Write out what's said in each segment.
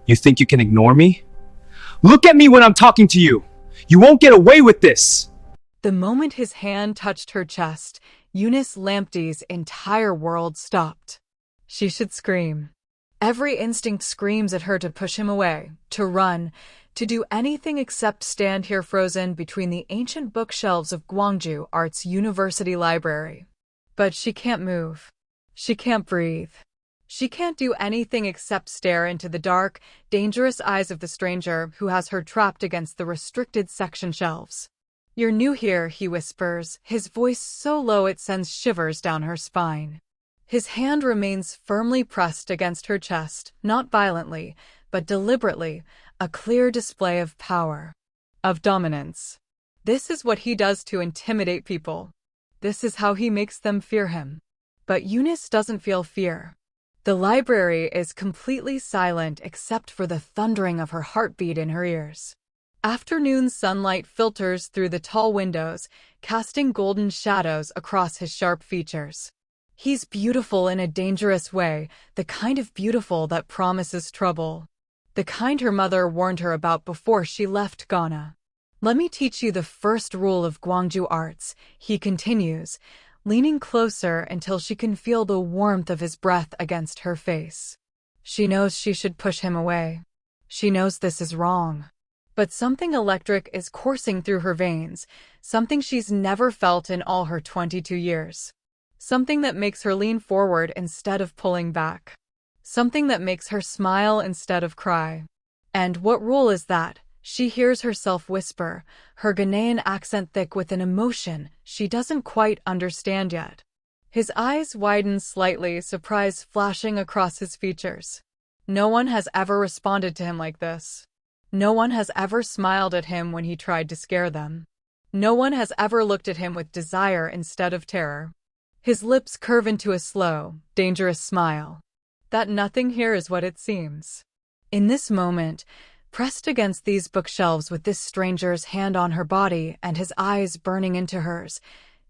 You think you can ignore me? Look at me when I'm talking to you! You won't get away with this! The moment his hand touched her chest, Eunice Lamptey's entire world stopped. She should scream. Every instinct screams at her to push him away, to run, to do anything except stand here frozen between the ancient bookshelves of Gwangju Arts University Library. But she can't move. She can't breathe. She can't do anything except stare into the dark, dangerous eyes of the stranger who has her trapped against the restricted section shelves. "You're new here," he whispers, his voice so low it sends shivers down her spine. His hand remains firmly pressed against her chest, not violently, but deliberately, a clear display of power, of dominance. This is what he does to intimidate people. This is how he makes them fear him. But Eunice doesn't feel fear. The library is completely silent except for the thundering of her heartbeat in her ears. Afternoon sunlight filters through the tall windows, casting golden shadows across his sharp features. He's beautiful in a dangerous way, the kind of beautiful that promises trouble. The kind her mother warned her about before she left Ghana. "Let me teach you the first rule of Gwangju Arts," he continues, leaning closer until she can feel the warmth of his breath against her face. She knows she should push him away. She knows this is wrong. But something electric is coursing through her veins, something she's never felt in all her 22 years. Something that makes her lean forward instead of pulling back. Something that makes her smile instead of cry. "And what rule is that?" she hears herself whisper, her Ghanaian accent thick with an emotion she doesn't quite understand yet. His eyes widen slightly, surprise flashing across his features. No one has ever responded to him like this. No one has ever smiled at him when he tried to scare them. No one has ever looked at him with desire instead of terror. His lips curve into a slow, dangerous smile. That nothing here is what it seems. In this moment, pressed against these bookshelves with this stranger's hand on her body and his eyes burning into hers,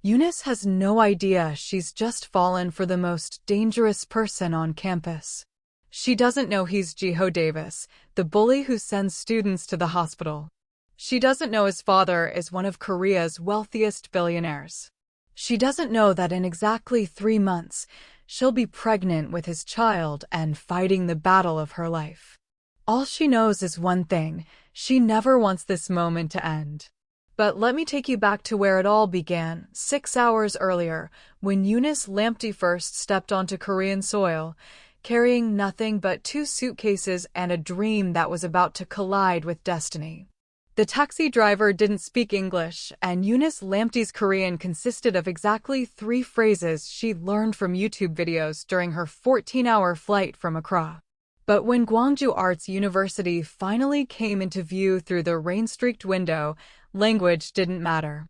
Eunice has no idea she's just fallen for the most dangerous person on campus. She doesn't know he's Jiho Davis, the bully who sends students to the hospital. She doesn't know his father is one of Korea's wealthiest billionaires. She doesn't know that in exactly 3 months, she'll be pregnant with his child and fighting the battle of her life. All she knows is one thing: she never wants this moment to end. But let me take you back to where it all began, 6 hours earlier, when Eunice Lamptey first stepped onto Korean soil, carrying nothing but 2 suitcases and a dream that was about to collide with destiny. The taxi driver didn't speak English, and Eunice Lamptey's Korean consisted of exactly 3 phrases she'd learned from YouTube videos during her 14-hour flight from Accra. But when Gwangju Arts University finally came into view through the rain-streaked window, language didn't matter.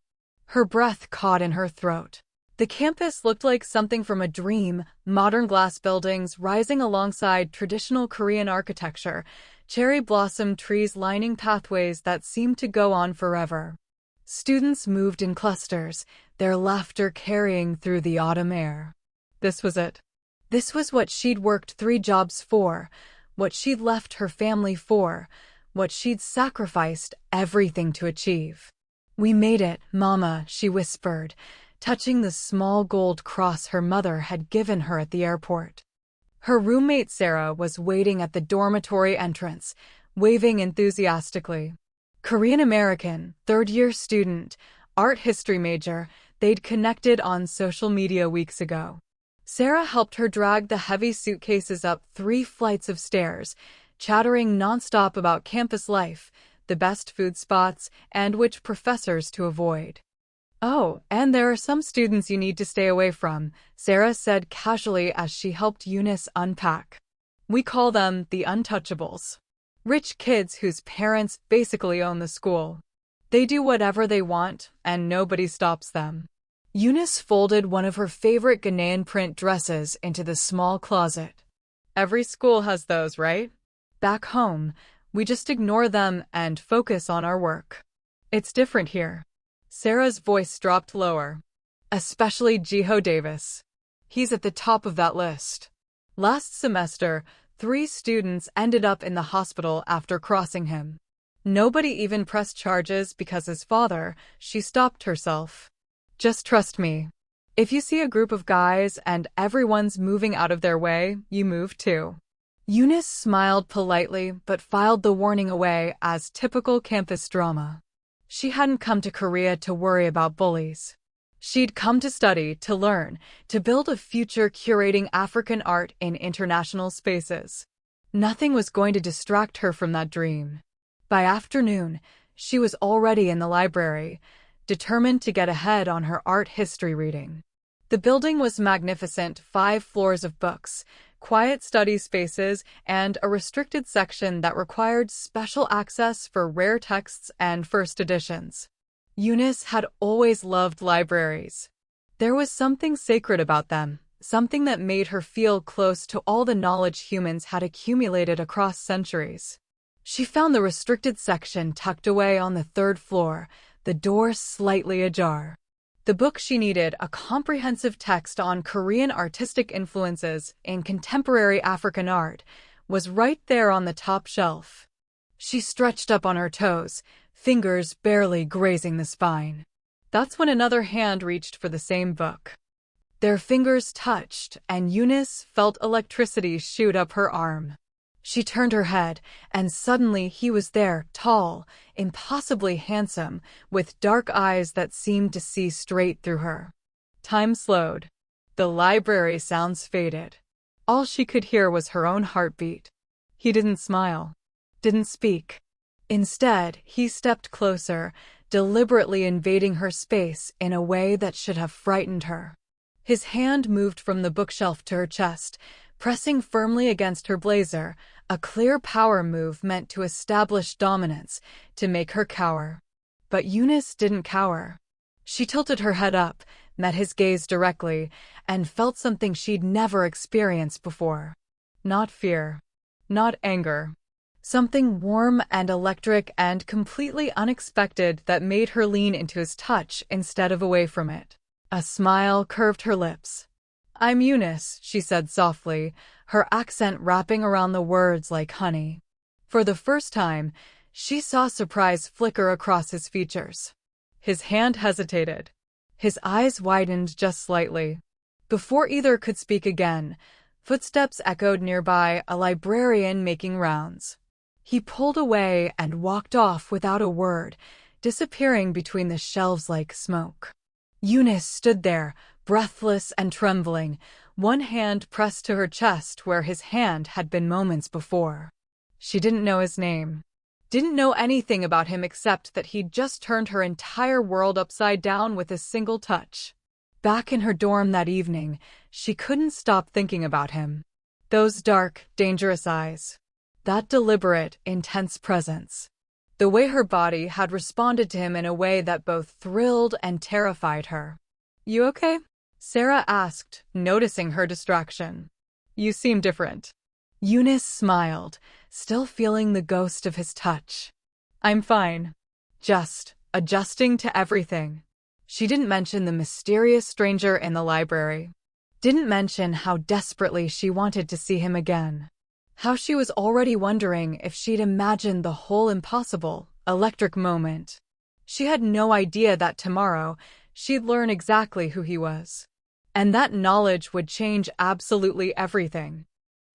Her breath caught in her throat. The campus looked like something from a dream: modern glass buildings rising alongside traditional Korean architecture, cherry blossom trees lining pathways that seemed to go on forever. Students moved in clusters, their laughter carrying through the autumn air. This was it. This was what she'd worked 3 jobs for, what she'd left her family for, what she'd sacrificed everything to achieve. "We made it, Mama," she whispered, touching the small gold cross her mother had given her at the airport. Her roommate Sarah was waiting at the dormitory entrance, waving enthusiastically. Korean-American, 3rd-year student, art history major, they'd connected on social media weeks ago. Sarah helped her drag the heavy suitcases up 3 flights of stairs, chattering nonstop about campus life, the best food spots, and which professors to avoid. "Oh, and there are some students you need to stay away from," Sarah said casually as she helped Eunice unpack. "We call them the untouchables. Rich kids whose parents basically own the school. They do whatever they want, and nobody stops them." Eunice folded one of her favorite Ghanaian print dresses into the small closet. "Every school has those, right? Back home, we just ignore them and focus on our work. It's different here." Sarah's voice dropped lower. "Especially Jiho Davis. He's at the top of that list. Last semester, 3 students ended up in the hospital after crossing him. Nobody even pressed charges because his father, she stopped herself. Just trust me. If you see a group of guys and everyone's moving out of their way, you move too. Eunice smiled politely but filed the warning away as typical campus drama. She hadn't come to Korea to worry about bullies. She'd come to study, to learn, to build a future curating African art in international spaces. Nothing was going to distract her from that dream. By afternoon, she was already in the library, determined to get ahead on her art history reading. The building was magnificent, 5 floors of books, quiet study spaces, and a restricted section that required special access for rare texts and first editions. Eunice had always loved libraries. There was something sacred about them, something that made her feel close to all the knowledge humans had accumulated across centuries. She found the restricted section tucked away on the 3rd floor, the door slightly ajar. The book she needed, a comprehensive text on Korean artistic influences in contemporary African art, was right there on the top shelf. She stretched up on her toes, fingers barely grazing the spine. That's when another hand reached for the same book. Their fingers touched, and Eunice felt electricity shoot up her arm. She turned her head, and suddenly he was there, tall, impossibly handsome, with dark eyes that seemed to see straight through her. Time slowed. The library sounds faded. All she could hear was her own heartbeat. He didn't smile, didn't speak. Instead, he stepped closer, deliberately invading her space in a way that should have frightened her. His hand moved from the bookshelf to her chest, pressing firmly against her blazer, a clear power move meant to establish dominance, to make her cower. But Eunice didn't cower. She tilted her head up, met his gaze directly, and felt something she'd never experienced before. Not fear. Not anger. Something warm and electric and completely unexpected that made her lean into his touch instead of away from it. A smile curved her lips. "I'm Eunice," she said softly, her accent wrapping around the words like honey. For the first time, she saw surprise flicker across his features. His hand hesitated. His eyes widened just slightly. Before either could speak again, footsteps echoed nearby, a librarian making rounds. He pulled away and walked off without a word, disappearing between the shelves like smoke. Eunice stood there, breathless and trembling, one hand pressed to her chest where his hand had been moments before. She didn't know his name. Didn't know anything about him except that he'd just turned her entire world upside down with a single touch. Back in her dorm that evening, she couldn't stop thinking about him. Those dark, dangerous eyes. That deliberate, intense presence. The way her body had responded to him in a way that both thrilled and terrified her. "You okay?" Sarah asked, noticing her distraction. "You seem different." Eunice smiled, still feeling the ghost of his touch. "I'm fine. Just adjusting to everything." She didn't mention the mysterious stranger in the library. Didn't mention how desperately she wanted to see him again. How she was already wondering if she'd imagined the whole impossible, electric moment. She had no idea that tomorrow she'd learn exactly who he was. And that knowledge would change absolutely everything.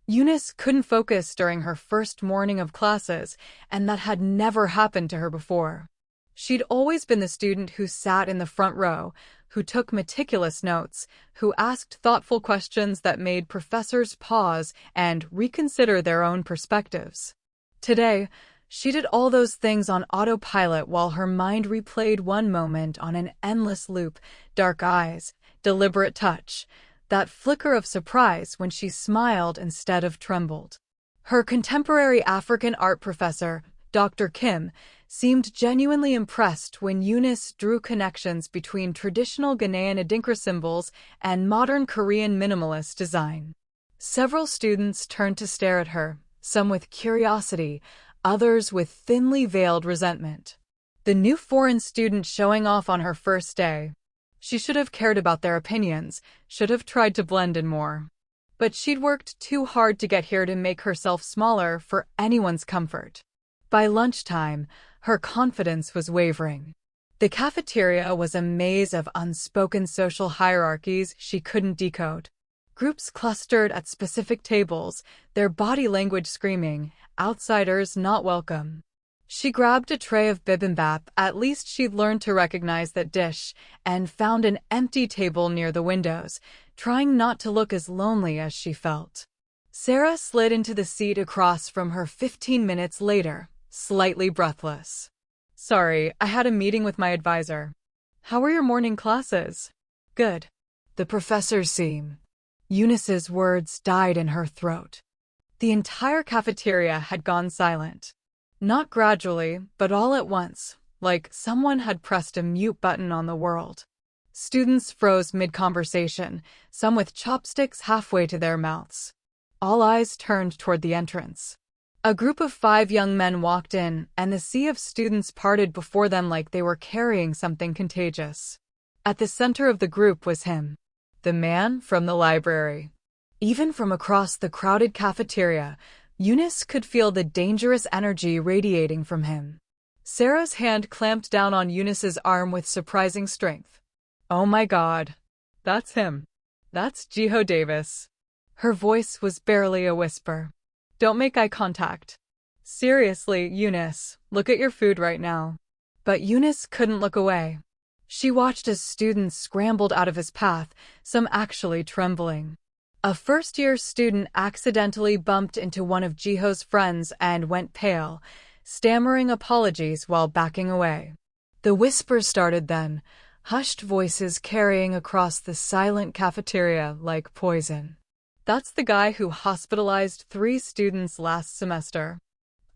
Eunice couldn't focus during her first morning of classes, and that had never happened to her before. She'd always been the student who sat in the front row, who took meticulous notes, who asked thoughtful questions that made professors pause and reconsider their own perspectives. Today, she did all those things on autopilot while her mind replayed one moment on an endless loop, dark eyes, deliberate touch, that flicker of surprise when she smiled instead of trembled. Her contemporary African art professor, Dr. Kim, seemed genuinely impressed when Eunice drew connections between traditional Ghanaian Adinkra symbols and modern Korean minimalist design. Several students turned to stare at her, some with curiosity, others with thinly veiled resentment. The new foreign student showing off on her first day. She should have cared about their opinions, should have tried to blend in more. but she'd worked too hard to get here to make herself smaller for anyone's comfort. By lunchtime, her confidence was wavering. The cafeteria was a maze of unspoken social hierarchies she couldn't decode. Groups clustered at specific tables, their body language screaming, outsiders not welcome. She grabbed a tray of bibimbap, at least she'd learned to recognize that dish, and found an empty table near the windows, trying not to look as lonely as she felt. Sarah slid into the seat across from her 15 minutes later, slightly breathless. "Sorry, I had a meeting with my advisor." "How were your morning classes?" "Good." The professor's seam. Eunice's words died in her throat. The entire cafeteria had gone silent. Not gradually, but all at once, like someone had pressed a mute button on the world. Students froze mid-conversation, some with chopsticks halfway to their mouths. All eyes turned toward the entrance. A group of 5 young men walked in, and the sea of students parted before them like they were carrying something contagious. At the center of the group was him, the man from the library. Even from across the crowded cafeteria, Eunice could feel the dangerous energy radiating from him. Sarah's hand clamped down on Eunice's arm with surprising strength. "Oh my God. That's him. That's Jiho Davis." Her voice was barely a whisper. "Don't make eye contact. Seriously, Eunice, look at your food right now." But Eunice couldn't look away. She watched as students scrambled out of his path, some actually trembling. A first-year student accidentally bumped into one of Jiho's friends and went pale, stammering apologies while backing away. The whispers started then, hushed voices carrying across the silent cafeteria like poison. "That's the guy who hospitalized 3 students last semester.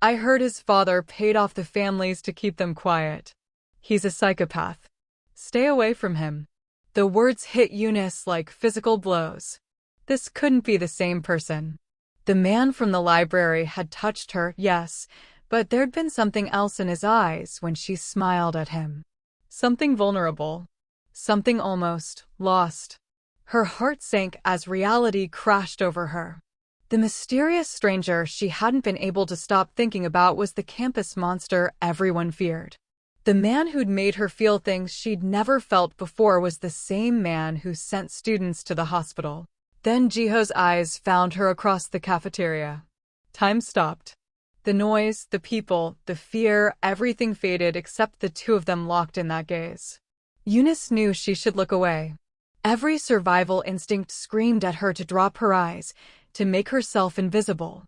I heard his father paid off the families to keep them quiet. He's a psychopath. Stay away from him." The words hit Eunice like physical blows. This couldn't be the same person. The man from the library had touched her, yes, but there'd been something else in his eyes when she smiled at him. Something vulnerable. Something almost lost. Her heart sank as reality crashed over her. The mysterious stranger she hadn't been able to stop thinking about was the campus monster everyone feared. The man who'd made her feel things she'd never felt before was the same man who sent students to the hospital. Then Jiho's eyes found her across the cafeteria. Time stopped. The noise, the people, the fear, everything faded except the 2 of them locked in that gaze. Eunice knew she should look away. Every survival instinct screamed at her to drop her eyes, to make herself invisible.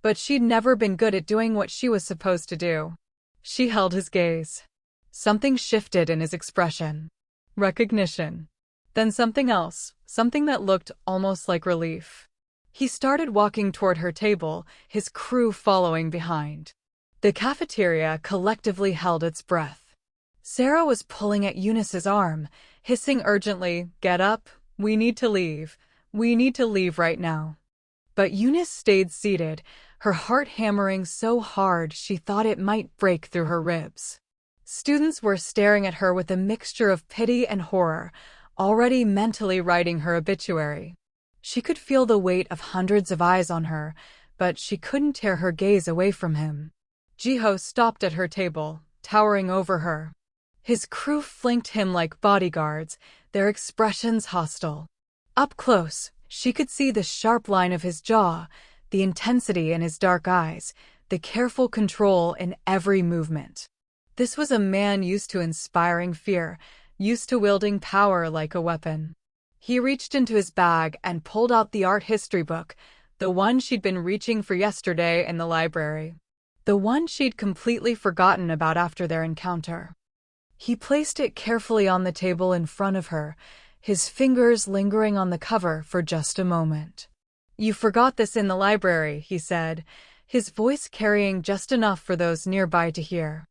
But she'd never been good at doing what she was supposed to do. She held his gaze. Something shifted in his expression. Recognition. Then something else, something that looked almost like relief. He started walking toward her table, his crew following behind. The cafeteria collectively held its breath. Sarah was pulling at Eunice's arm, hissing urgently, "Get up, we need to leave. We need to leave right now." But Eunice stayed seated, her heart hammering so hard she thought it might break through her ribs. Students were staring at her with a mixture of pity and horror, already mentally writing her obituary. She could feel the weight of hundreds of eyes on her, but she couldn't tear her gaze away from him. Jiho stopped at her table, towering over her. His crew flanked him like bodyguards, their expressions hostile. Up close, she could see the sharp line of his jaw, the intensity in his dark eyes, the careful control in every movement. This was a man used to inspiring fear, used to wielding power like a weapon. He reached into his bag and pulled out the art history book, the one she'd been reaching for yesterday in the library. The one she'd completely forgotten about after their encounter. He placed it carefully on the table in front of her, his fingers lingering on the cover for just a moment. "You forgot this in the library," he said, his voice carrying just enough for those nearby to hear.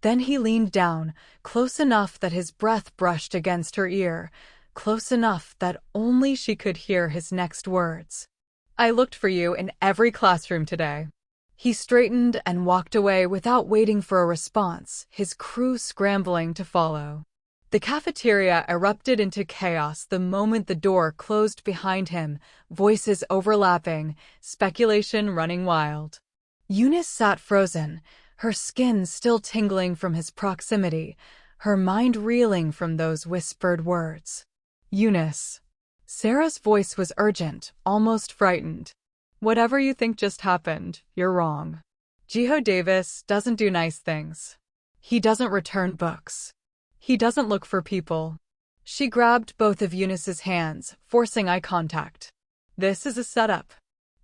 Then he leaned down, close enough that his breath brushed against her ear, close enough that only she could hear his next words. "I looked for you in every classroom today." He straightened and walked away without waiting for a response, his crew scrambling to follow. The cafeteria erupted into chaos the moment the door closed behind him, voices overlapping, speculation running wild. Eunice sat frozen, her skin still tingling from his proximity, her mind reeling from those whispered words. Eunice. Sarah's voice was urgent, almost frightened. Whatever you think just happened, you're wrong. Jiho Davis doesn't do nice things. He doesn't return books. He doesn't look for people. She grabbed both of Eunice's hands, forcing eye contact. This is a setup.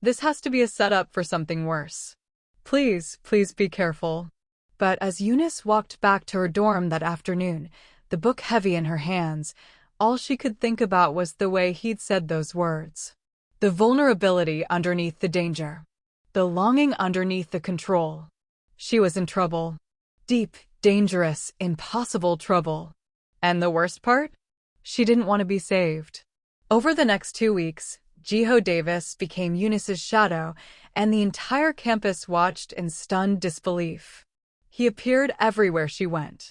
This has to be a setup for something worse. Please be careful. But as Eunice walked back to her dorm that afternoon, the book heavy in her hands, all she could think about was the way he'd said those words. The vulnerability underneath the danger. The longing underneath the control. She was in trouble. Deep, dangerous, impossible trouble. And the worst part? She didn't want to be saved. Over the next 2 weeks, Jiho Davis became Eunice's shadow, and the entire campus watched in stunned disbelief. He appeared everywhere she went.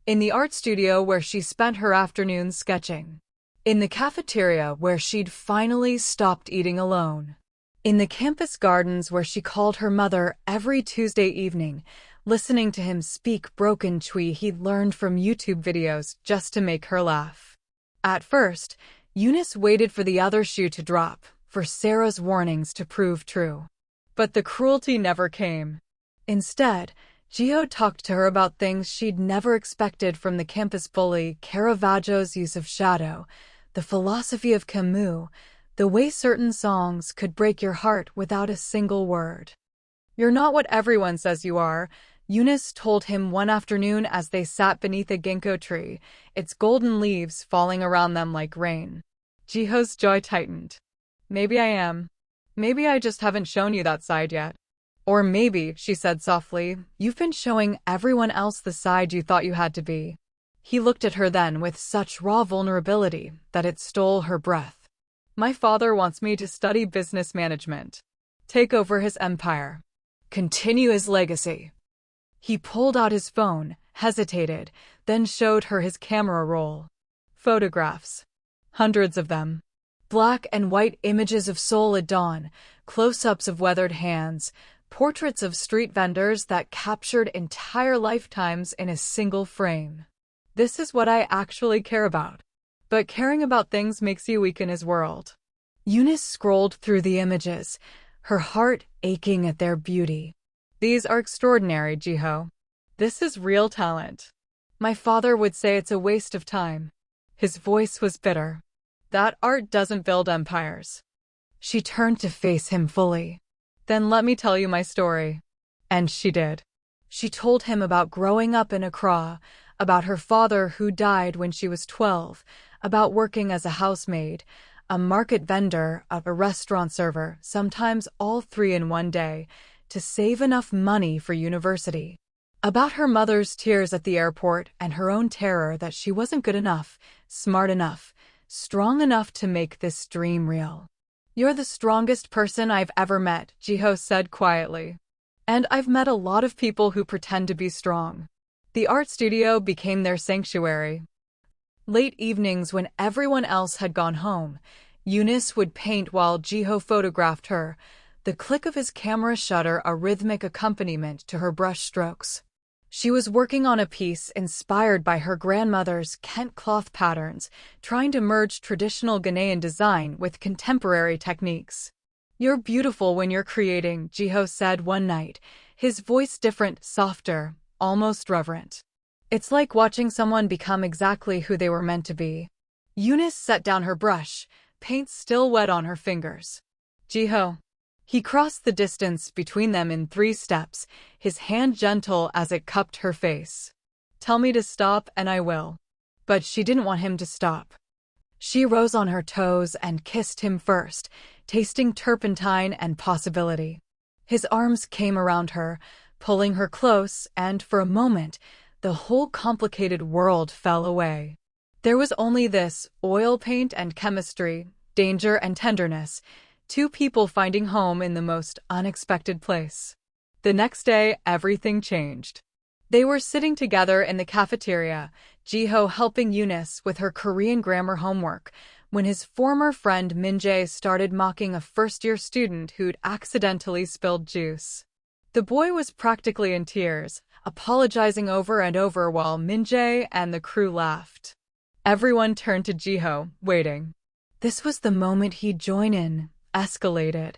In the art studio where she spent her afternoons sketching. In the cafeteria where she'd finally stopped eating alone. In the campus gardens where she called her mother every Tuesday evening, listening to him speak broken Twi he'd learned from YouTube videos just to make her laugh. At first, Eunice waited for the other shoe to drop, for Sarah's warnings to prove true. But the cruelty never came. Instead, Jiho talked to her about things she'd never expected from the campus bully, Caravaggio's use of shadow, the philosophy of Camus, the way certain songs could break your heart without a single word. You're not what everyone says you are, Eunice told him one afternoon as they sat beneath a ginkgo tree, its golden leaves falling around them like rain. Jiho's jaw tightened. Maybe I am. Maybe I just haven't shown you that side yet. Or maybe, she said softly, you've been showing everyone else the side you thought you had to be. He looked at her then with such raw vulnerability that it stole her breath. My father wants me to study business management. Take over his empire. Continue his legacy. He pulled out his phone, hesitated, then showed her his camera roll. Photographs. Hundreds of them. Black and white images of Seoul at dawn, close-ups of weathered hands, portraits of street vendors that captured entire lifetimes in a single frame. This is what I actually care about. But caring about things makes you weak in his world. Eunice scrolled through the images, her heart aching at their beauty. These are extraordinary, Jiho. This is real talent. My father would say it's a waste of time. His voice was bitter. That art doesn't build empires. She turned to face him fully. Then let me tell you my story. And she did. She told him about growing up in Accra, about her father who died when she was 12, about working as a housemaid, a market vendor, a restaurant server, sometimes all three in one day, to save enough money for university. About her mother's tears at the airport and her own terror that she wasn't good enough, smart enough, strong enough to make this dream real. You're the strongest person I've ever met, Jiho said quietly. And I've met a lot of people who pretend to be strong. The art studio became their sanctuary. Late evenings when everyone else had gone home, Eunice would paint while Jiho photographed her, the click of his camera shutter a rhythmic accompaniment to her brush strokes. She was working on a piece inspired by her grandmother's Kent cloth patterns, trying to merge traditional Ghanaian design with contemporary techniques. You're beautiful when you're creating, Jiho said one night, his voice different, softer, almost reverent. It's like watching someone become exactly who they were meant to be. Eunice set down her brush, paint still wet on her fingers. Jiho. He crossed the distance between them in 3 steps, his hand gentle as it cupped her face. Tell me to stop and I will. But she didn't want him to stop. She rose on her toes and kissed him first, tasting turpentine and possibility. His arms came around her, pulling her close, and for a moment, the whole complicated world fell away. There was only this, oil paint and chemistry, danger and tenderness, 2 people finding home in the most unexpected place. The next day, everything changed. They were sitting together in the cafeteria, Jiho helping Eunice with her Korean grammar homework when his former friend Min-jae started mocking a first-year student who'd accidentally spilled juice. The boy was practically in tears, apologizing over and over while Min-jae and the crew laughed. Everyone turned to Jiho, waiting. This was the moment he'd join in, escalate it,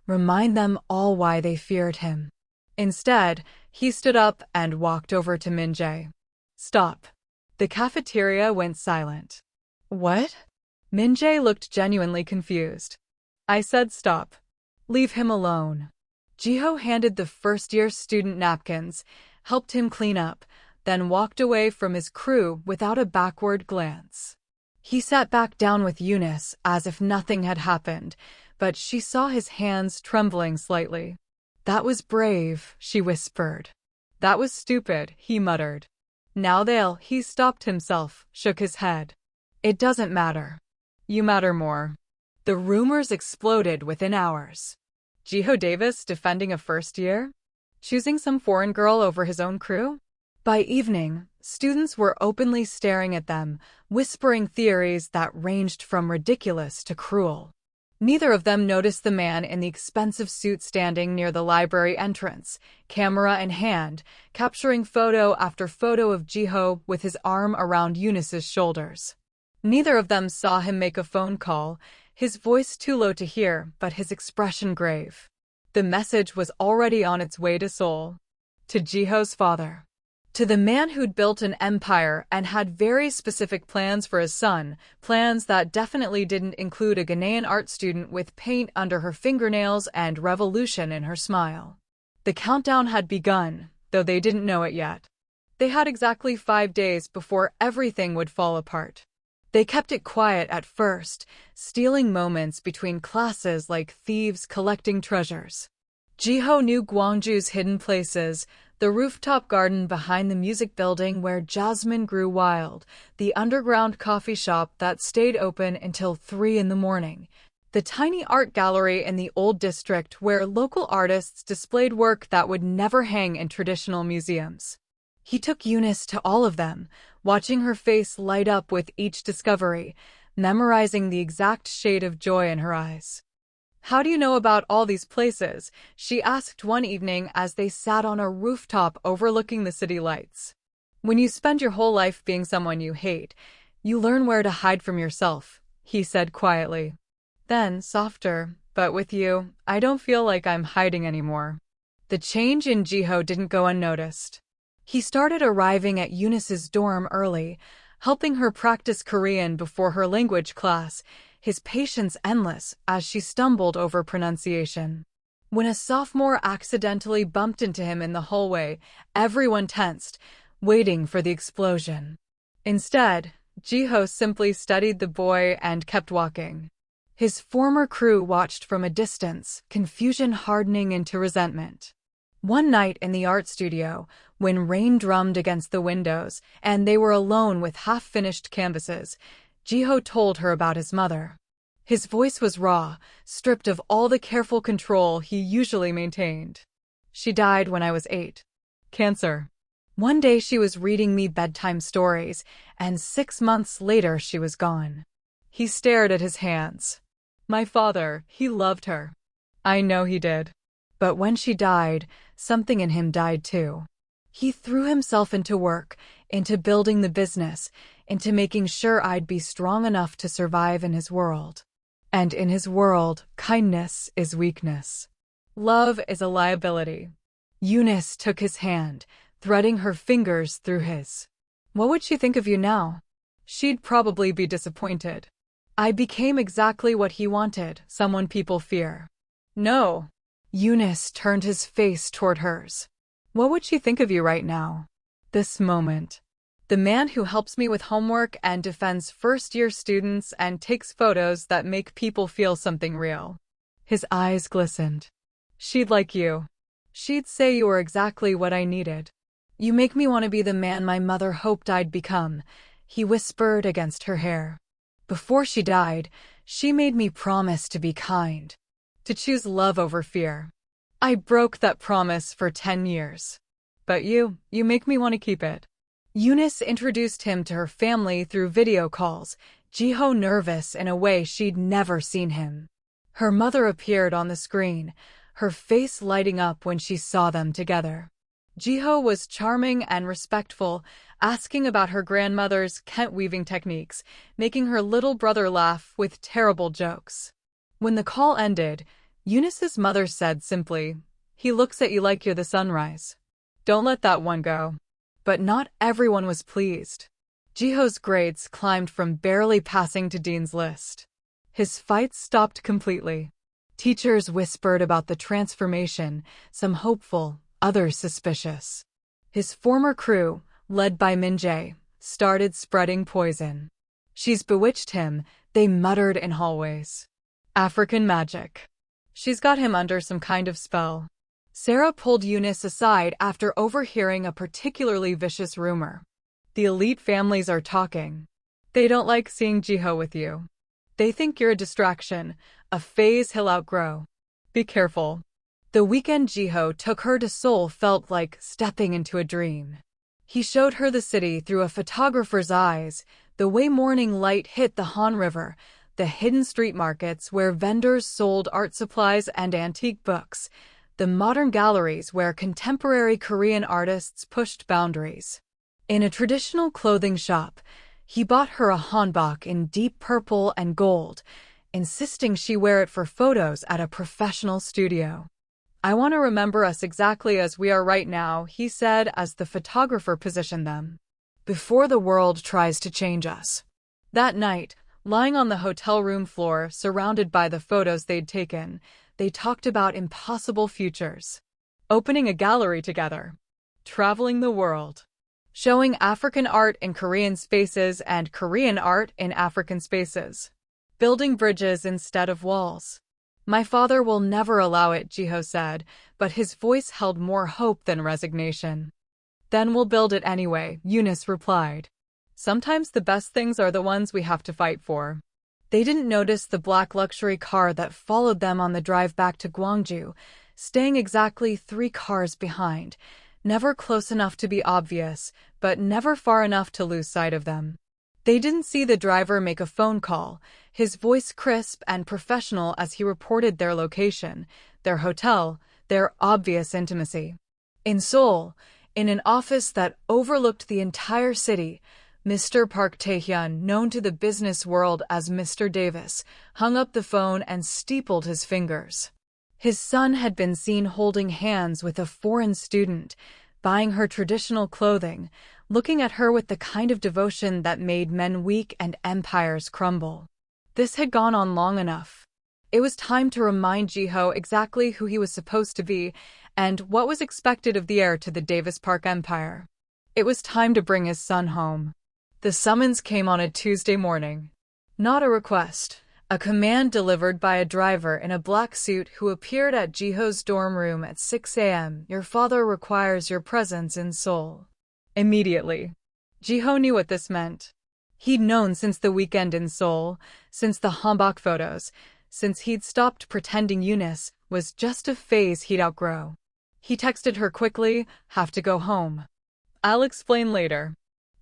remind them all why they feared him. Instead, he stood up and walked over to Min-jae. Stop. The cafeteria went silent. What? Min-jae looked genuinely confused. I said stop. Leave him alone. Jiho handed the first-year student napkins, helped him clean up, then walked away from his crew without a backward glance. He sat back down with Eunice as if nothing had happened, but she saw his hands trembling slightly. That was brave, she whispered. That was stupid, he muttered. He stopped himself, shook his head. It doesn't matter. You matter more. The rumors exploded within hours. Jiho Davis defending a first year? Choosing some foreign girl over his own crew? By evening, students were openly staring at them, whispering theories that ranged from ridiculous to cruel. Neither of them noticed the man in the expensive suit standing near the library entrance, camera in hand, capturing photo after photo of Jiho with his arm around Eunice's shoulders. Neither of them saw him make a phone call, his voice too low to hear, but his expression grave. The message was already on its way to Seoul. To Jiho's father. To the man who'd built an empire and had very specific plans for his son, plans that definitely didn't include a Ghanaian art student with paint under her fingernails and revolution in her smile. The countdown had begun, though they didn't know it yet. They had exactly 5 days before everything would fall apart. They kept it quiet at first, stealing moments between classes like thieves collecting treasures. Jiho knew Gwangju's hidden places, the rooftop garden behind the music building where jasmine grew wild, the underground coffee shop that stayed open until 3 in the morning, the tiny art gallery in the old district where local artists displayed work that would never hang in traditional museums. He took Eunice to all of them, watching her face light up with each discovery, memorizing the exact shade of joy in her eyes. How do you know about all these places? She asked one evening as they sat on a rooftop overlooking the city lights. When you spend your whole life being someone you hate, you learn where to hide from yourself, he said quietly. Then, softer, but with you, I don't feel like I'm hiding anymore. The change in Jiho didn't go unnoticed. He started arriving at Eunice's dorm early, helping her practice Korean before her language class, his patience endless as she stumbled over pronunciation. When a sophomore accidentally bumped into him in the hallway, everyone tensed, waiting for the explosion. Instead, Jiho simply studied the boy and kept walking. His former crew watched from a distance, confusion hardening into resentment. One night in the art studio, when rain drummed against the windows and they were alone with half-finished canvases, Jiho told her about his mother. His voice was raw, stripped of all the careful control he usually maintained. She died when I was 8. Cancer. One day she was reading me bedtime stories, and 6 months later she was gone. He stared at his hands. My father, he loved her. I know he did. But when she died, something in him died too. He threw himself into work, into building the business, into making sure I'd be strong enough to survive in his world. And in his world, kindness is weakness. Love is a liability. Eunice took his hand, threading her fingers through his. What would she think of you now? She'd probably be disappointed. I became exactly what he wanted, someone people fear. No. Eunice turned his face toward hers. What would she think of you right now? This moment. The man who helps me with homework and defends first-year students and takes photos that make people feel something real. His eyes glistened. She'd like you. She'd say you were exactly what I needed. You make me want to be the man my mother hoped I'd become, he whispered against her hair. Before she died, she made me promise to be kind. To choose love over fear. I broke that promise for 10 years. But you make me want to keep it. Eunice introduced him to her family through video calls, Jiho nervous in a way she'd never seen him. Her mother appeared on the screen, her face lighting up when she saw them together. Jiho was charming and respectful, asking about her grandmother's Kent weaving techniques, making her little brother laugh with terrible jokes. When the call ended, Eunice's mother said simply, "He looks at you like you're the sunrise. Don't let that one go." But not everyone was pleased. Jiho's grades climbed from barely passing to Dean's List. His fights stopped completely. Teachers whispered about the transformation, some hopeful, others suspicious. His former crew, led by Minjae, started spreading poison. "She's bewitched him," they muttered in hallways. "African magic. She's got him under some kind of spell." Sarah pulled Eunice aside after overhearing a particularly vicious rumor. "The elite families are talking. They don't like seeing Jiho with you. They think you're a distraction, a phase he'll outgrow. Be careful." The weekend Jiho took her to Seoul felt like stepping into a dream. He showed her the city through a photographer's eyes, the way morning light hit the Han River, the hidden street markets where vendors sold art supplies and antique books, the modern galleries where contemporary Korean artists pushed boundaries. In a traditional clothing shop, he bought her a hanbok in deep purple and gold, insisting she wear it for photos at a professional studio. "I want to remember us exactly as we are right now," he said as the photographer positioned them, "before the world tries to change us." That night, lying on the hotel room floor, surrounded by the photos they'd taken, they talked about impossible futures. Opening a gallery together. Traveling the world. Showing African art in Korean spaces and Korean art in African spaces. Building bridges instead of walls. "My father will never allow it," Jiho said, but his voice held more hope than resignation. "Then we'll build it anyway," Eunice replied. "Sometimes the best things are the ones we have to fight for." They didn't notice the black luxury car that followed them on the drive back to Gwangju, staying exactly 3 cars behind, never close enough to be obvious, but never far enough to lose sight of them. They didn't see the driver make a phone call, his voice crisp and professional as he reported their location, their hotel, their obvious intimacy. In Seoul, in an office that overlooked the entire city, Mr. Park Tae-hyun, known to the business world as Mr. Davis, hung up the phone and steepled his fingers. His son had been seen holding hands with a foreign student, buying her traditional clothing, looking at her with the kind of devotion that made men weak and empires crumble. This had gone on long enough. It was time to remind Jiho exactly who he was supposed to be and what was expected of the heir to the Davis Park empire. It was time to bring his son home. The summons came on a Tuesday morning. Not a request, a command delivered by a driver in a black suit who appeared at Jiho's dorm room at 6 a.m. "Your father requires your presence in Seoul." Immediately. Jiho knew what this meant. He'd known since the weekend in Seoul, since the hanbok photos, since he'd stopped pretending Eunice was just a phase he'd outgrow. He texted her quickly, "Have to go home. I'll explain later.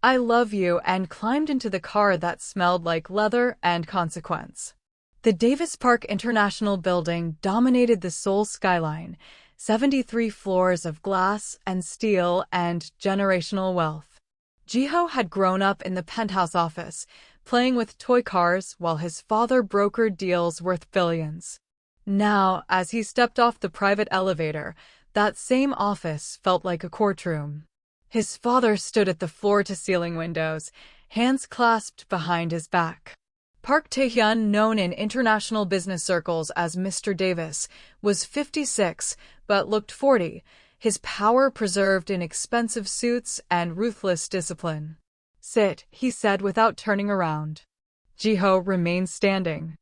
I love you," and climbed into the car that smelled like leather and consequence. The Davis Park International Building dominated the Seoul skyline, 73 floors of glass and steel and generational wealth. Jiho had grown up in the penthouse office, playing with toy cars while his father brokered deals worth billions. Now, as he stepped off the private elevator, that same office felt like a courtroom. His father stood at the floor-to-ceiling windows, hands clasped behind his back. Park Tae-hyun, known in international business circles as Mr. Davis, was 56 but looked 40, his power preserved in expensive suits and ruthless discipline. "Sit," he said without turning around. Jiho remained standing.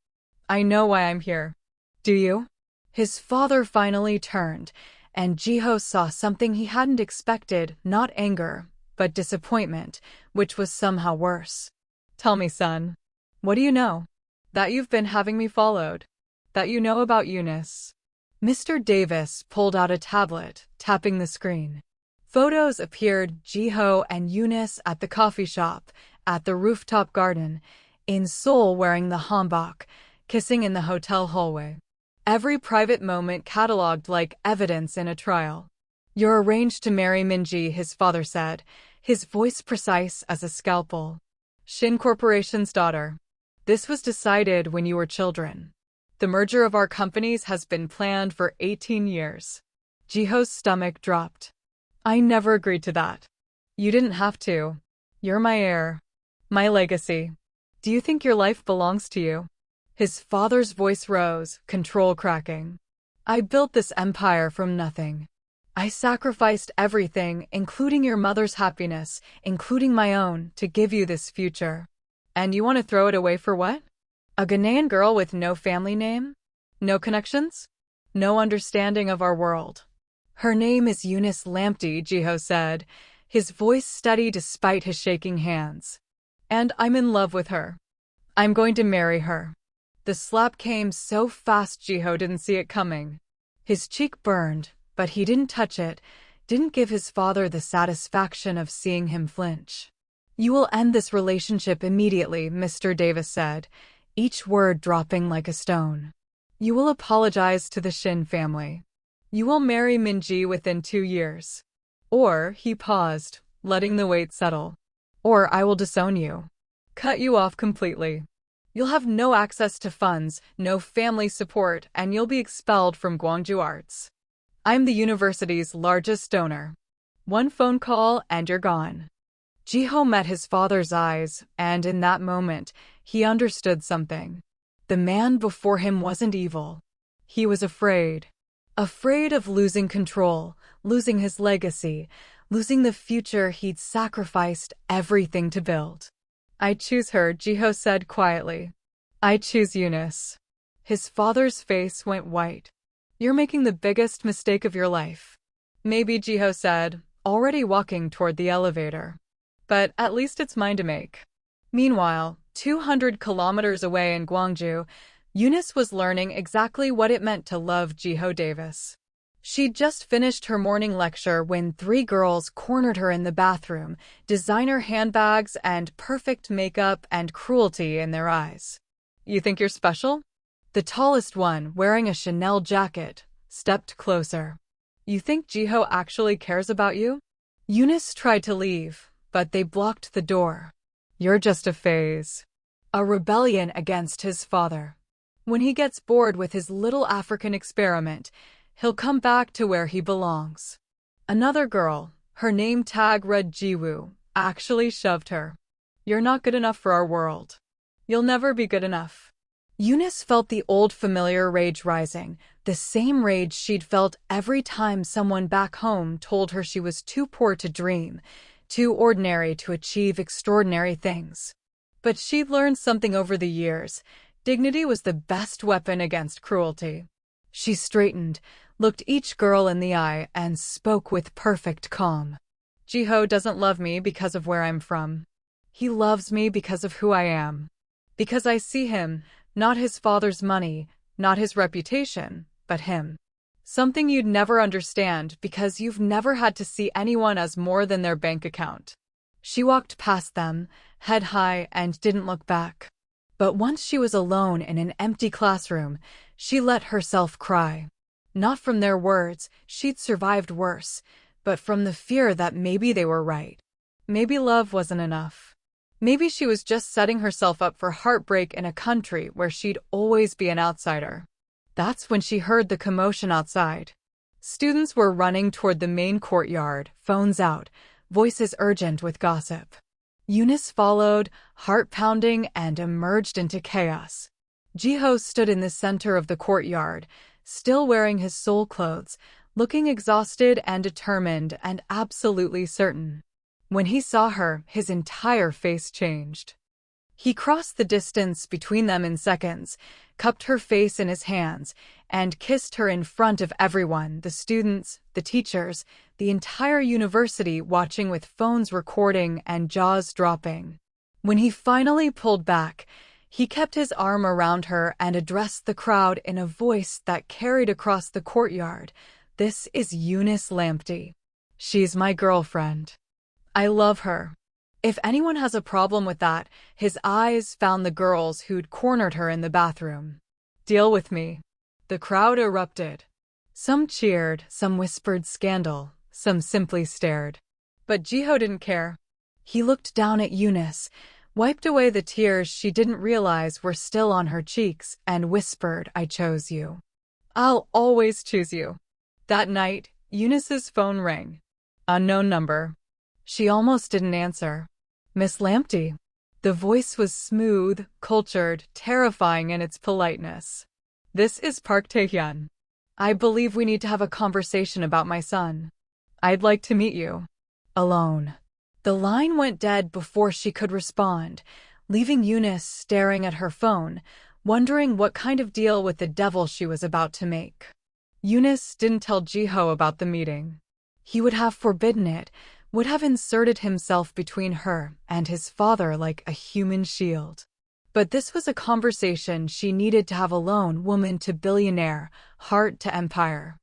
"I know why I'm here. Do you?" His father finally turned, and Jiho saw something he hadn't expected, not anger, but disappointment, which was somehow worse. "Tell me, son. What do you know? That you've been having me followed. That you know about Eunice." Mr. Davis pulled out a tablet, tapping the screen. Photos appeared Jiho and Eunice at the coffee shop, at the rooftop garden, in Seoul wearing the hanbok, kissing in the hotel hallway. Every private moment catalogued like evidence in a trial. "You're arranged to marry Minji," his father said, his voice precise as a scalpel. "Shin Corporation's daughter. This was decided when you were children. The merger of our companies has been planned for 18 years. Jiho's stomach dropped. "I never agreed to that." "You didn't have to. You're my heir. My legacy. Do you think your life belongs to you?" His father's voice rose, control cracking. "I built this empire from nothing. I sacrificed everything, including your mother's happiness, including my own, to give you this future. And you want to throw it away for what? A Ghanaian girl with no family name? No connections? No understanding of our world." "Her name is Eunice Lamptey," Jiho said, his voice steady despite his shaking hands. "And I'm in love with her. I'm going to marry her." The slap came so fast Jiho didn't see it coming. His cheek burned, but he didn't touch it, didn't give his father the satisfaction of seeing him flinch. "You will end this relationship immediately," Mr. Davis said, each word dropping like a stone. "You will apologize to the Shin family. You will marry Minji within 2 years. Or," he paused, letting the weight settle, "or I will disown you. Cut you off completely. You'll have no access to funds, no family support, and you'll be expelled from Gwangju Arts. I'm the university's largest donor. One phone call and you're gone." Jiho met his father's eyes, and in that moment, he understood something. The man before him wasn't evil. He was afraid. Afraid of losing control, losing his legacy, losing the future he'd sacrificed everything to build. "I choose her," Jiho said quietly. "I choose Eunice." His father's face went white. "You're making the biggest mistake of your life." "Maybe," Jiho said, already walking toward the elevator. "But at least it's mine to make." Meanwhile, 200 kilometers away in Gwangju, Eunice was learning exactly what it meant to love Jiho Davis. She'd just finished her morning lecture when 3 girls cornered her in the bathroom, designer handbags and perfect makeup and cruelty in their eyes. "You think you're special?" The tallest one, wearing a Chanel jacket, stepped closer. "You think Jiho actually cares about you?" Eunice tried to leave, but they blocked the door. "You're just a phase." A rebellion against his father. When he gets bored with his little African experiment, he'll come back to where he belongs. Another girl, her name tag read Jiwoo, actually shoved her. "You're not good enough for our world. You'll never be good enough." Eunice felt the old familiar rage rising, the same rage she'd felt every time someone back home told her she was too poor to dream, too ordinary to achieve extraordinary things. But she'd learned something over the years. Dignity was the best weapon against cruelty. She straightened, looked each girl in the eye, and spoke with perfect calm. "Jiho doesn't love me because of where I'm from. He loves me because of who I am. Because I see him, not his father's money, not his reputation, but him. Something you'd never understand because you've never had to see anyone as more than their bank account." She walked past them, head high, and didn't look back. But once she was alone in an empty classroom, she let herself cry. Not from their words, she'd survived worse, but from the fear that maybe they were right. Maybe love wasn't enough. Maybe she was just setting herself up for heartbreak in a country where she'd always be an outsider. That's when she heard the commotion outside. Students were running toward the main courtyard, phones out, voices urgent with gossip. Eunice followed, heart pounding, and emerged into chaos. Jiho stood in the center of the courtyard, still wearing his soul clothes, looking exhausted and determined and absolutely certain. When he saw her, his entire face changed. He crossed the distance between them in seconds, cupped her face in his hands, and kissed her in front of everyone, the students, the teachers, the entire university watching with phones recording and jaws dropping. When he finally pulled back, he kept his arm around her and addressed the crowd in a voice that carried across the courtyard. "This is Eunice Lamptey. She's my girlfriend. I love her. If anyone has a problem with that, his eyes found the girls who'd cornered her in the bathroom. Deal with me. The crowd erupted. Some cheered, some whispered scandal, some simply stared. But Jiho didn't care. He looked down at Eunice, wiped away the tears she didn't realize were still on her cheeks, and whispered, "I chose you. I'll always choose you." That night, Eunice's phone rang. Unknown number. She almost didn't answer. "Miss Lamptey." The voice was smooth, cultured, terrifying in its politeness. "This is Park Tae-hyun. I believe we need to have a conversation about my son. I'd like to meet you. Alone." The line went dead before she could respond, leaving Eunice staring at her phone, wondering what kind of deal with the devil she was about to make. Eunice didn't tell Jiho about the meeting. He would have forbidden it, would have inserted himself between her and his father like a human shield. But this was a conversation she needed to have alone, woman to billionaire, heart to empire.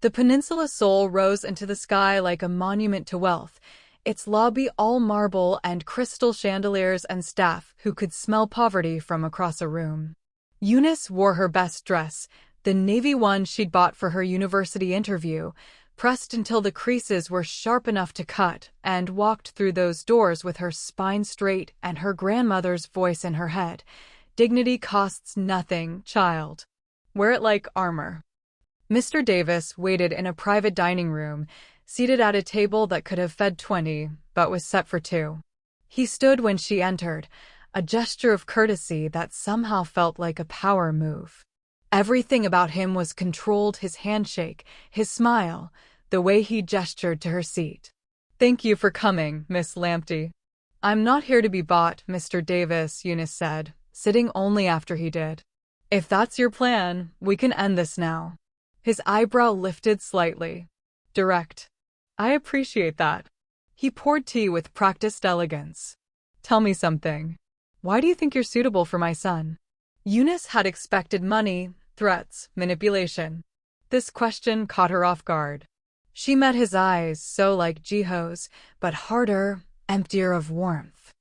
The Peninsula Seoul rose into the sky like a monument to wealth, its lobby all marble and crystal chandeliers and staff who could smell poverty from across a room. Eunice wore her best dress, the navy one she'd bought for her university interview, pressed until the creases were sharp enough to cut, and walked through those doors with her spine straight and her grandmother's voice in her head. "Dignity costs nothing, child. Wear it like armor." Mr. Davis waited in a private dining room, seated at a table that could have fed 20, but was set for 2. He stood when she entered, a gesture of courtesy that somehow felt like a power move. Everything about him was controlled: his handshake, his smile, the way he gestured to her seat. "Thank you for coming, Miss Lamptey." "I'm not here to be bought, Mr. Davis," Eunice said, sitting only after he did. "If that's your plan, we can end this now." His eyebrow lifted slightly. Direct. "I appreciate that." He poured tea with practiced elegance. "Tell me something. Why do you think you're suitable for my son?" Eunice had expected money, threats, manipulation. This question caught her off guard. She met his eyes, so like Jiho's, but harder, emptier of warmth.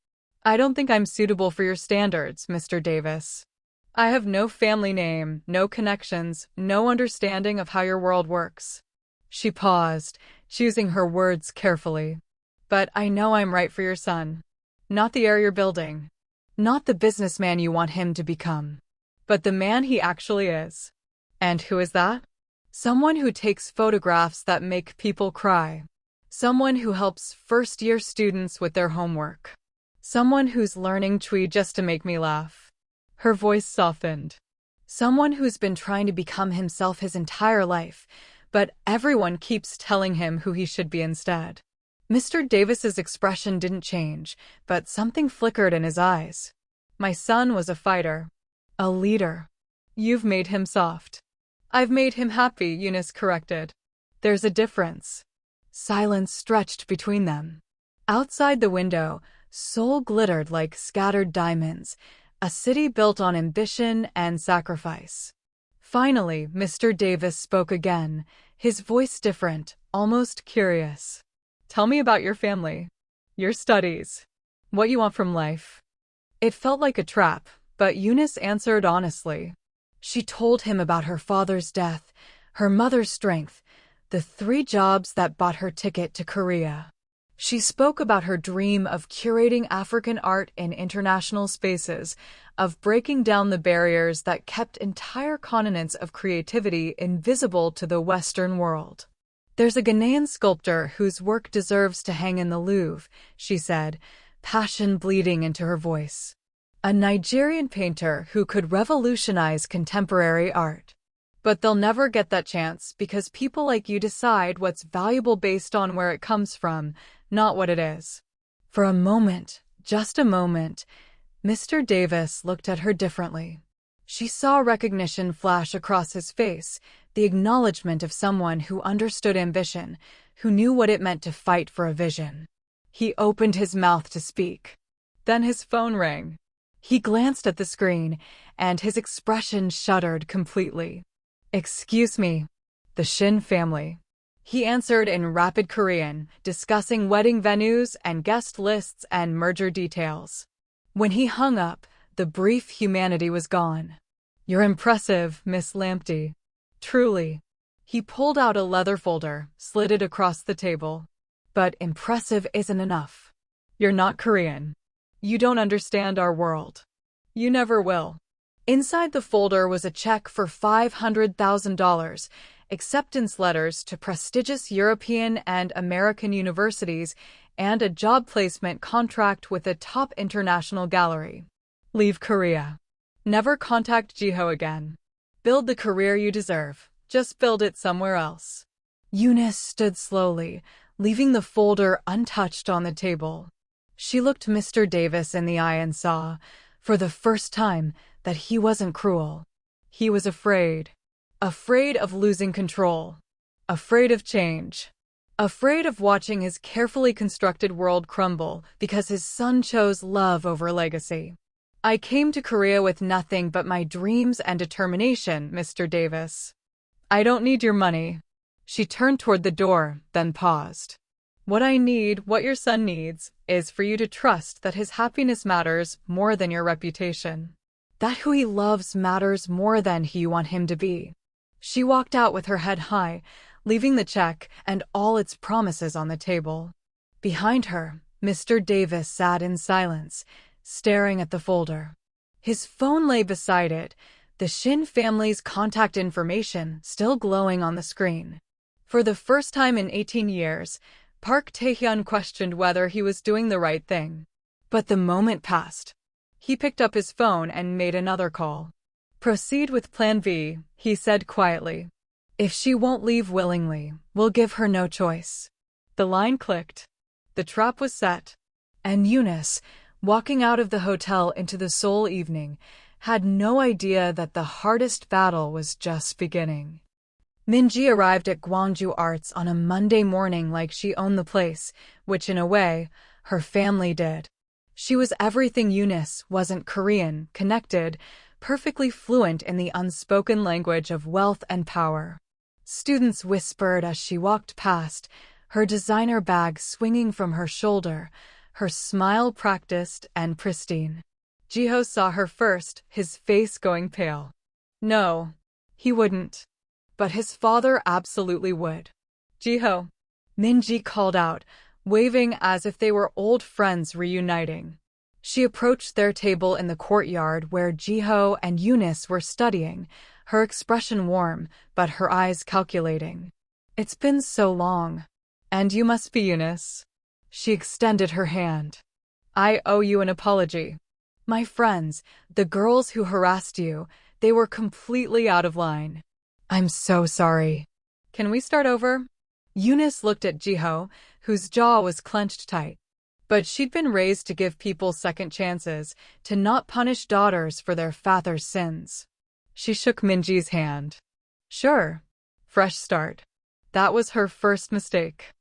"I don't think I'm suitable for your standards, Mr. Davis. I have no family name, no connections, no understanding of how your world works." She paused, choosing her words carefully. "But I know I'm right for your son. Not the heir you're building. Not the businessman you want him to become. But the man he actually is." "And who is that?" "Someone who takes photographs that make people cry. Someone who helps first-year students with their homework. Someone who's learning Chui just to make me laugh." Her voice softened. "Someone who's been trying to become himself his entire life, but everyone keeps telling him who he should be instead." Mr. Davis's expression didn't change, but something flickered in his eyes. "My son was a fighter. A leader. You've made him soft." "I've made him happy," Eunice corrected. "There's a difference." Silence stretched between them. Outside the window, Seoul glittered like scattered diamonds, a city built on ambition and sacrifice. Finally, Mr. Davis spoke again, his voice different, almost curious. "Tell me about your family, your studies, what you want from life." It felt like a trap, but Eunice answered honestly. She told him about her father's death, her mother's strength, the 3 jobs that bought her ticket to Korea. She spoke about her dream of curating African art in international spaces, of breaking down the barriers that kept entire continents of creativity invisible to the Western world. "There's a Ghanaian sculptor whose work deserves to hang in the Louvre," she said, passion bleeding into her voice. "A Nigerian painter who could revolutionize contemporary art. But they'll never get that chance because people like you decide what's valuable based on where it comes from, not what it is." For a moment, just a moment, Mr. Davis looked at her differently. She saw recognition flash across his face, the acknowledgement of someone who understood ambition, who knew what it meant to fight for a vision. He opened his mouth to speak. Then his phone rang. He glanced at the screen, and his expression shuddered completely. "Excuse me. The Shin family." He answered in rapid Korean, discussing wedding venues and guest lists and merger details. When he hung up, the brief humanity was gone. "You're impressive, Miss Lamptey. Truly." He pulled out a leather folder, slid it across the table. "But impressive isn't enough. You're not Korean. You don't understand our world. You never will." Inside the folder was a check for $500,000, acceptance letters to prestigious European and American universities, and a job placement contract with a top international gallery. Leave Korea. Never contact Jiho again. Build the career you deserve. Just build it somewhere else. Eunice stood slowly, leaving the folder untouched on the table. She looked Mr. Davis in the eye and saw, for the first time, that he wasn't cruel. He was afraid. Afraid of losing control. Afraid of change. Afraid of watching his carefully constructed world crumble because his son chose love over legacy. "I came to Korea with nothing but my dreams and determination, Mr. Davis. I don't need your money." She turned toward the door, then paused. "What I need, what your son needs, is for you to trust that his happiness matters more than your reputation. That who he loves matters more than who you want him to be." She walked out with her head high, leaving the check and all its promises on the table. Behind her, Mr. Davis sat in silence, staring at the folder. His phone lay beside it, the Shin family's contact information still glowing on the screen. For the first time in 18 years, Park Tae-hyun questioned whether he was doing the right thing. But the moment passed. He picked up his phone and made another call. "Proceed with Plan V," he said quietly. "If she won't leave willingly, we'll give her no choice." The line clicked. The trap was set. And Eunice, walking out of the hotel into the Seoul evening, had no idea that the hardest battle was just beginning. Minji arrived at Gwangju Arts on a Monday morning like she owned the place, which in a way, her family did. She was everything Eunice wasn't: Korean, connected, perfectly fluent in the unspoken language of wealth and power. Students whispered as she walked past, her designer bag swinging from her shoulder, her smile practiced and pristine. Jiho saw her first, his face going pale. No, he wouldn't. But his father absolutely would. "Jiho," Minji called out, waving as if they were old friends reuniting. She approached their table in the courtyard where Jiho and Eunice were studying, her expression warm, but her eyes calculating. "It's been so long. And you must be Eunice." She extended her hand. "I owe you an apology. My friends, the girls who harassed you, they were completely out of line. I'm so sorry. Can we start over?" Eunice looked at Jiho, whose jaw was clenched tight. But she'd been raised to give people second chances, to not punish daughters for their father's sins. She shook Minji's hand. Sure. Fresh start. That was her first mistake.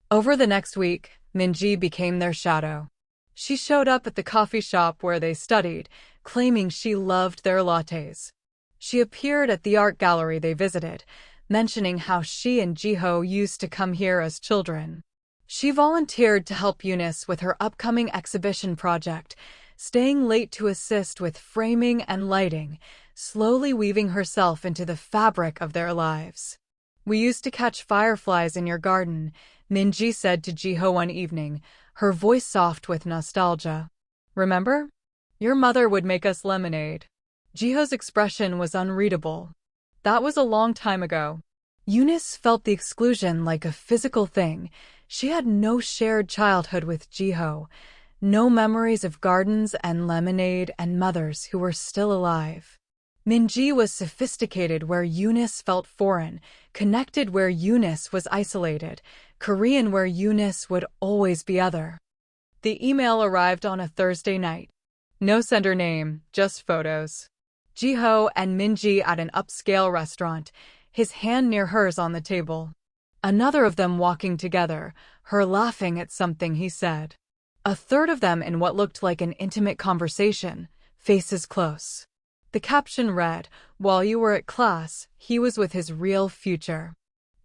Over the next week, Minji became their shadow. She showed up at the coffee shop where they studied, claiming she loved their lattes. She appeared at the art gallery they visited, mentioning how she and Jiho used to come here as children. She volunteered to help Eunice with her upcoming exhibition project, staying late to assist with framing and lighting, slowly weaving herself into the fabric of their lives. "We used to catch fireflies in your garden," Minji said to Jiho one evening, her voice soft with nostalgia. "Remember? Your mother would make us lemonade." Jiho's expression was unreadable. That was a long time ago. Eunice felt the exclusion like a physical thing. She had no shared childhood with Jiho, no memories of gardens and lemonade and mothers who were still alive. Minji was sophisticated where Eunice felt foreign, connected where Eunice was isolated, Korean where Eunice would always be other. The email arrived on a Thursday night. No sender name, just photos. Jiho and Minji at an upscale restaurant, his hand near hers on the table. Another of them walking together, her laughing at something he said. A third of them in what looked like an intimate conversation, faces close. The caption read, "While you were at class, he was with his real future."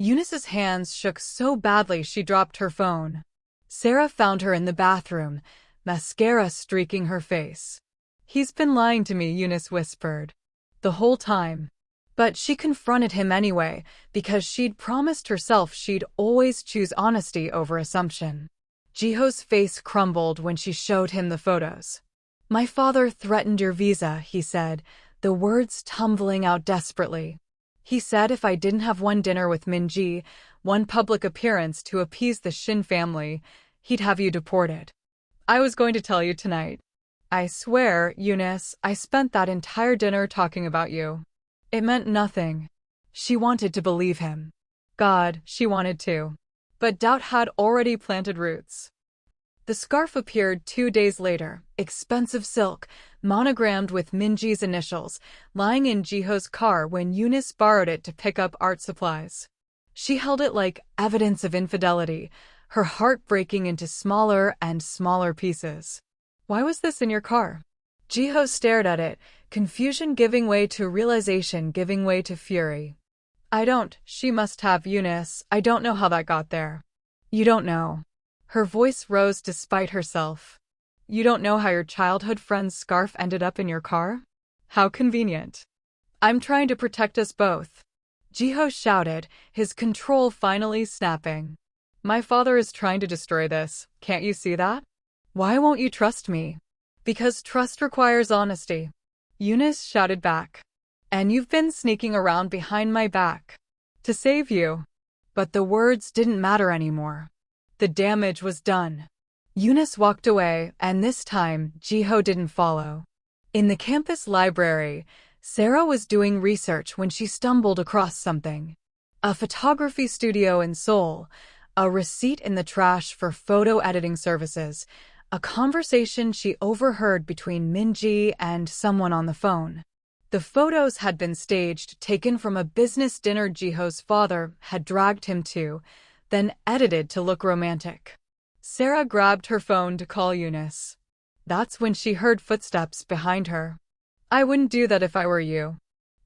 Eunice's hands shook so badly she dropped her phone. Sarah found her in the bathroom, mascara streaking her face. "He's been lying to me," Eunice whispered. "The whole time." But she confronted him anyway, because she'd promised herself she'd always choose honesty over assumption. Jiho's face crumbled when she showed him the photos. "My father threatened your visa," he said, the words tumbling out desperately. "He said if I didn't have one dinner with Minji, one public appearance to appease the Shin family, he'd have you deported. I was going to tell you tonight. I swear, Eunice, I spent that entire dinner talking about you." It meant nothing. She wanted to believe him. God, she wanted to. But doubt had already planted roots. The scarf appeared 2 days later, expensive silk, monogrammed with Minji's initials, lying in Jiho's car when Eunice borrowed it to pick up art supplies. She held it like evidence of infidelity, her heart breaking into smaller and smaller pieces. "Why was this in your car?" Jiho stared at it, confusion giving way to realization, giving way to fury. "I don't. She must have, Eunice. I don't know how that got there." "You don't know." Her voice rose to spite herself. "You don't know how your childhood friend's scarf ended up in your car? How convenient." "I'm trying to protect us both," Jiho shouted, his control finally snapping. "My father is trying to destroy this. Can't you see that? Why won't you trust me?" "Because trust requires honesty," Eunice shouted back. "And you've been sneaking around behind my back to save you." But the words didn't matter anymore. The damage was done. Eunice walked away, and this time, Jiho didn't follow. In the campus library, Sarah was doing research when she stumbled across something. A photography studio in Seoul, a receipt in the trash for photo editing services, a conversation she overheard between Minji and someone on the phone. The photos had been staged, taken from a business dinner Jiho's father had dragged him to, then edited to look romantic. Sarah grabbed her phone to call Eunice. That's when she heard footsteps behind her. "I wouldn't do that if I were you."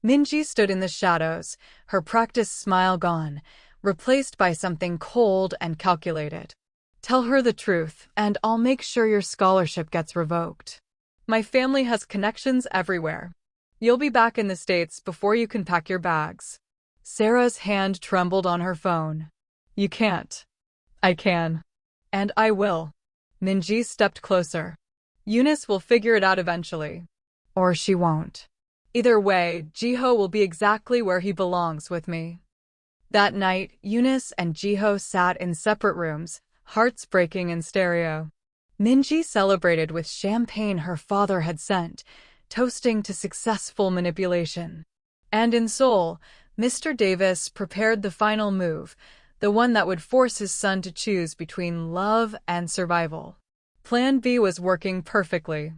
Minji stood in the shadows, her practiced smile gone, replaced by something cold and calculated. "Tell her the truth, and I'll make sure your scholarship gets revoked. My family has connections everywhere. You'll be back in the States before you can pack your bags." Sarah's hand trembled on her phone. "You can't." "I can. And I will." Minji stepped closer. "Eunice will figure it out eventually. Or she won't. Either way, Jiho will be exactly where he belongs with me." That night, Eunice and Jiho sat in separate rooms, hearts breaking in stereo. Minji celebrated with champagne her father had sent, toasting to successful manipulation. And in Seoul, Mr. Davis prepared the final move, the one that would force his son to choose between love and survival. Plan B was working perfectly.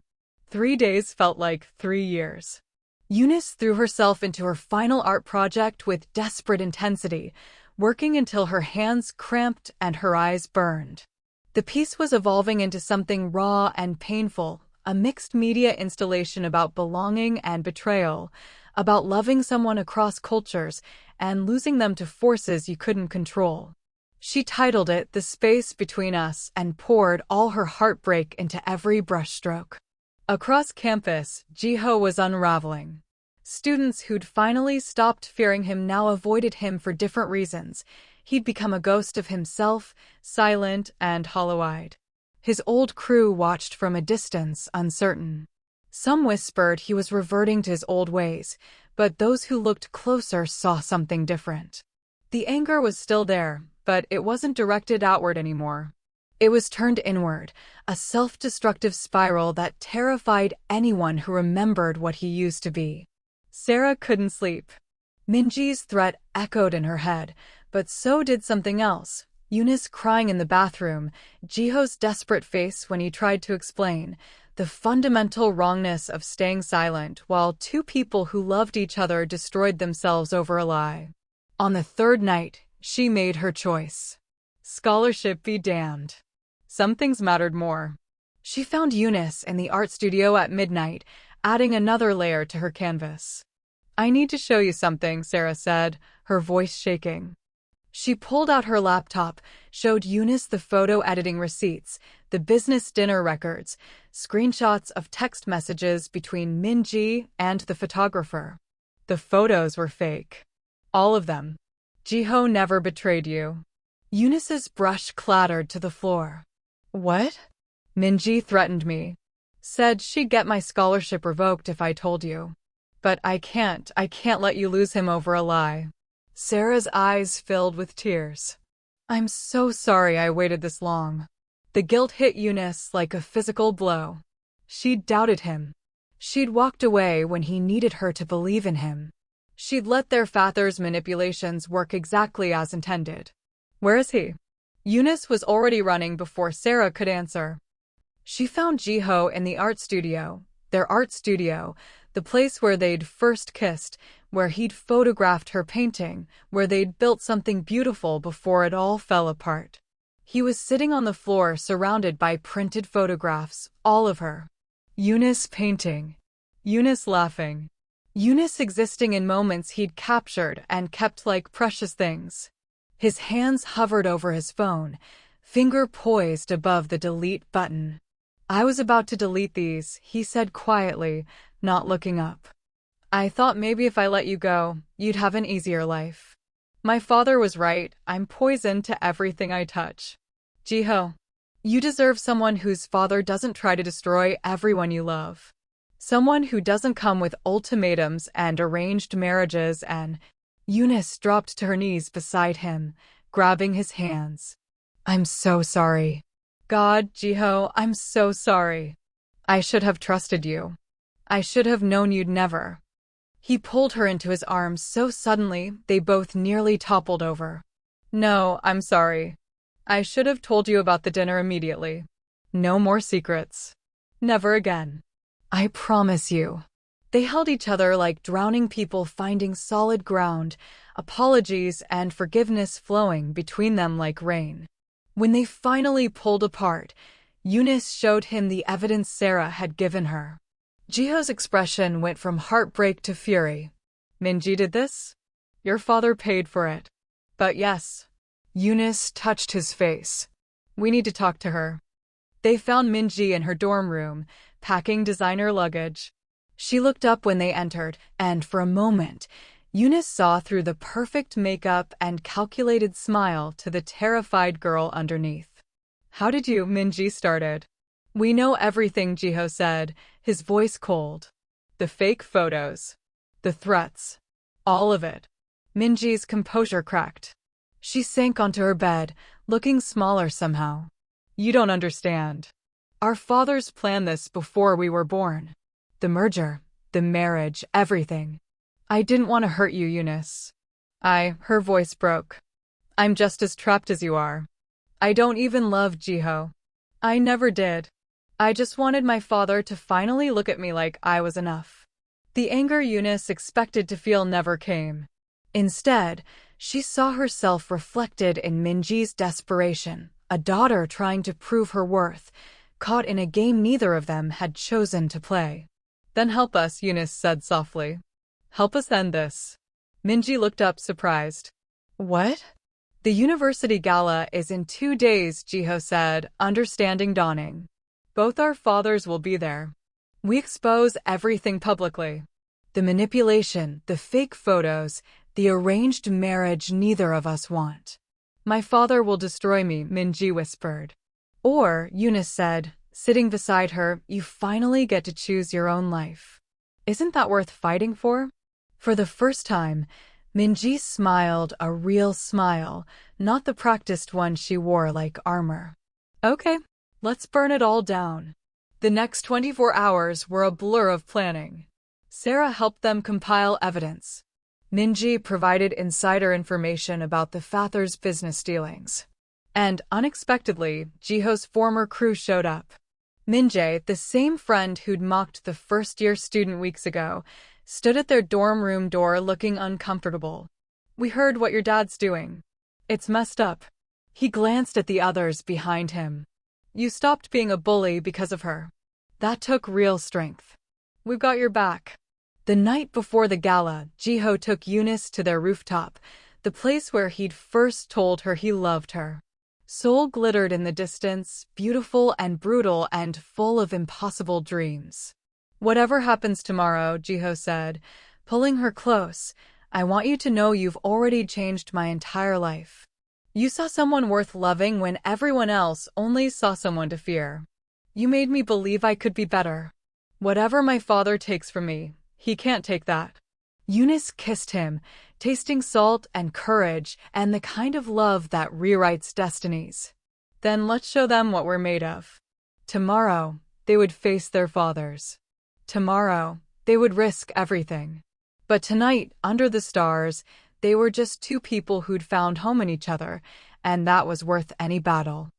3 days felt like 3 years. Eunice threw herself into her final art project with desperate intensity, working until her hands cramped and her eyes burned. The piece was evolving into something raw and painful, a mixed media installation about belonging and betrayal, about loving someone across cultures and losing them to forces you couldn't control. She titled it "The Space Between Us" and poured all her heartbreak into every brushstroke. Across campus, Jiho was unraveling. Students who'd finally stopped fearing him now avoided him for different reasons. He'd become a ghost of himself, silent and hollow-eyed. His old crew watched from a distance, uncertain. Some whispered he was reverting to his old ways, but those who looked closer saw something different. The anger was still there, but it wasn't directed outward anymore. It was turned inward, a self-destructive spiral that terrified anyone who remembered what he used to be. Sarah couldn't sleep. Minji's threat echoed in her head, but so did something else. Eunice crying in the bathroom, Jiho's desperate face when he tried to explain, the fundamental wrongness of staying silent while two people who loved each other destroyed themselves over a lie. On the third night, she made her choice. Scholarship be damned. Some things mattered more. She found Eunice in the art studio at midnight, adding another layer to her canvas. "I need to show you something," Sarah said, her voice shaking. She pulled out her laptop, showed Eunice the photo editing receipts, the business dinner records, screenshots of text messages between Minji and the photographer. The photos were fake. All of them. Jiho never betrayed you. Eunice's brush clattered to the floor. What? Minji threatened me. Said she'd get my scholarship revoked if I told you. But I can't let you lose him over a lie. Sarah's eyes filled with tears. I'm so sorry I waited this long. The guilt hit Eunice like a physical blow. She'd doubted him. She'd walked away when he needed her to believe in him. She'd let their father's manipulations work exactly as intended. Where is he? Eunice was already running before Sarah could answer. She found Jiho in the art studio, their art studio, the place where they'd first kissed, where he'd photographed her painting, where they'd built something beautiful before it all fell apart. He was sitting on the floor surrounded by printed photographs, all of her. Eunice painting. Eunice laughing. Eunice existing in moments he'd captured and kept like precious things. His hands hovered over his phone, finger poised above the delete button. I was about to delete these, he said quietly, not looking up. I thought maybe if I let you go, you'd have an easier life. My father was right, I'm poison to everything I touch. Jiho, you deserve someone whose father doesn't try to destroy everyone you love. Someone who doesn't come with ultimatums and arranged marriages and… Eunice dropped to her knees beside him, grabbing his hands. I'm so sorry. God, Jiho, I'm so sorry. I should have trusted you. I should have known you'd never. He pulled her into his arms so suddenly they both nearly toppled over. No, I'm sorry. I should have told you about the dinner immediately. No more secrets. Never again. I promise you. They held each other like drowning people finding solid ground, apologies and forgiveness flowing between them like rain. When they finally pulled apart, Eunice showed him the evidence Sarah had given her. Jiho's expression went from heartbreak to fury. Minji did this? Your father paid for it. But yes. Eunice touched his face. We need to talk to her. They found Minji in her dorm room, packing designer luggage. She looked up when they entered, and for a moment, Eunice saw through the perfect makeup and calculated smile to the terrified girl underneath. How did you, Minji started. We know everything, Jiho said, his voice cold. The fake photos. The threats. All of it. Minji's composure cracked. She sank onto her bed, looking smaller somehow. You don't understand. Our fathers planned this before we were born. The merger, the marriage, everything. I didn't want to hurt you, Eunice. Her voice broke. I'm just as trapped as you are. I don't even love Jiho. I never did. I just wanted my father to finally look at me like I was enough. The anger Eunice expected to feel never came. Instead, she saw herself reflected in Minji's desperation, a daughter trying to prove her worth, caught in a game neither of them had chosen to play. Then help us, Eunice said softly. Help us end this. Minji looked up surprised. What? The university gala is in 2 days, Jiho said, understanding dawning. Both our fathers will be there. We expose everything publicly. The manipulation, the fake photos, the arranged marriage neither of us want. My father will destroy me, Minji whispered. Or, Eunice said, sitting beside her, you finally get to choose your own life. Isn't that worth fighting for? For the first time, Minji smiled a real smile, not the practiced one she wore like armor. Okay, let's burn it all down. The next 24 hours were a blur of planning. Sarah helped them compile evidence. Minji provided insider information about the Father's business dealings. And, unexpectedly, Jiho's former crew showed up. Minjae, the same friend who'd mocked the first-year student weeks ago, stood at their dorm room door looking uncomfortable. We heard what your dad's doing. It's messed up. He glanced at the others behind him. You stopped being a bully because of her. That took real strength. We've got your back. The night before the gala, Jiho took Eunice to their rooftop, the place where he'd first told her he loved her. Seoul glittered in the distance, beautiful and brutal and full of impossible dreams. "Whatever happens tomorrow," Jiho said, pulling her close, "I want you to know you've already changed my entire life. You saw someone worth loving when everyone else only saw someone to fear. You made me believe I could be better. Whatever my father takes from me, he can't take that." Eunice kissed him, tasting salt and courage and the kind of love that rewrites destinies. "Then let's show them what we're made of." Tomorrow, they would face their fathers. Tomorrow, they would risk everything. But tonight, under the stars, they were just two people who'd found home in each other, and that was worth any battle.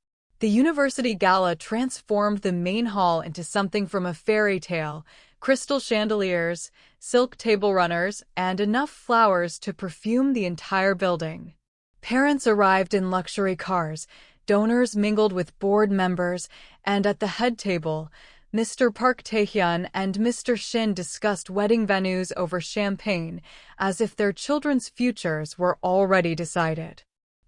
The university gala transformed the main hall into something from a fairy tale: crystal chandeliers, silk table runners, and enough flowers to perfume the entire building. Parents arrived in luxury cars, donors mingled with board members, and at the head table, Mr. Park Taehyun and Mr. Shin discussed wedding venues over champagne, as if their children's futures were already decided.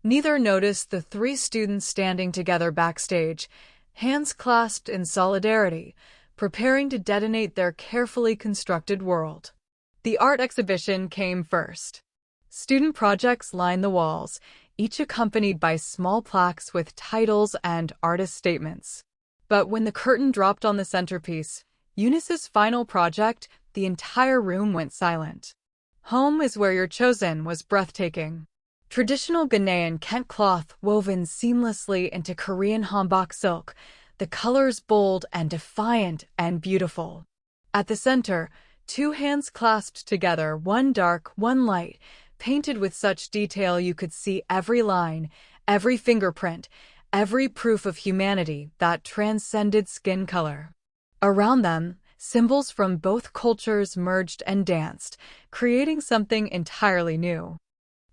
Neither noticed the three students standing together backstage, hands clasped in solidarity, preparing to detonate their carefully constructed world. The art exhibition came first. Student projects lined the walls, each accompanied by small plaques with titles and artist statements. But when the curtain dropped on the centerpiece, Eunice's final project, the entire room went silent. "Home is where you're chosen" was breathtaking. Traditional Ghanaian Kent cloth woven seamlessly into Korean hanbok silk, the colors bold and defiant and beautiful. At the center, two hands clasped together, one dark, one light, painted with such detail you could see every line, every fingerprint, every proof of humanity that transcended skin color. Around them, symbols from both cultures merged and danced, creating something entirely new.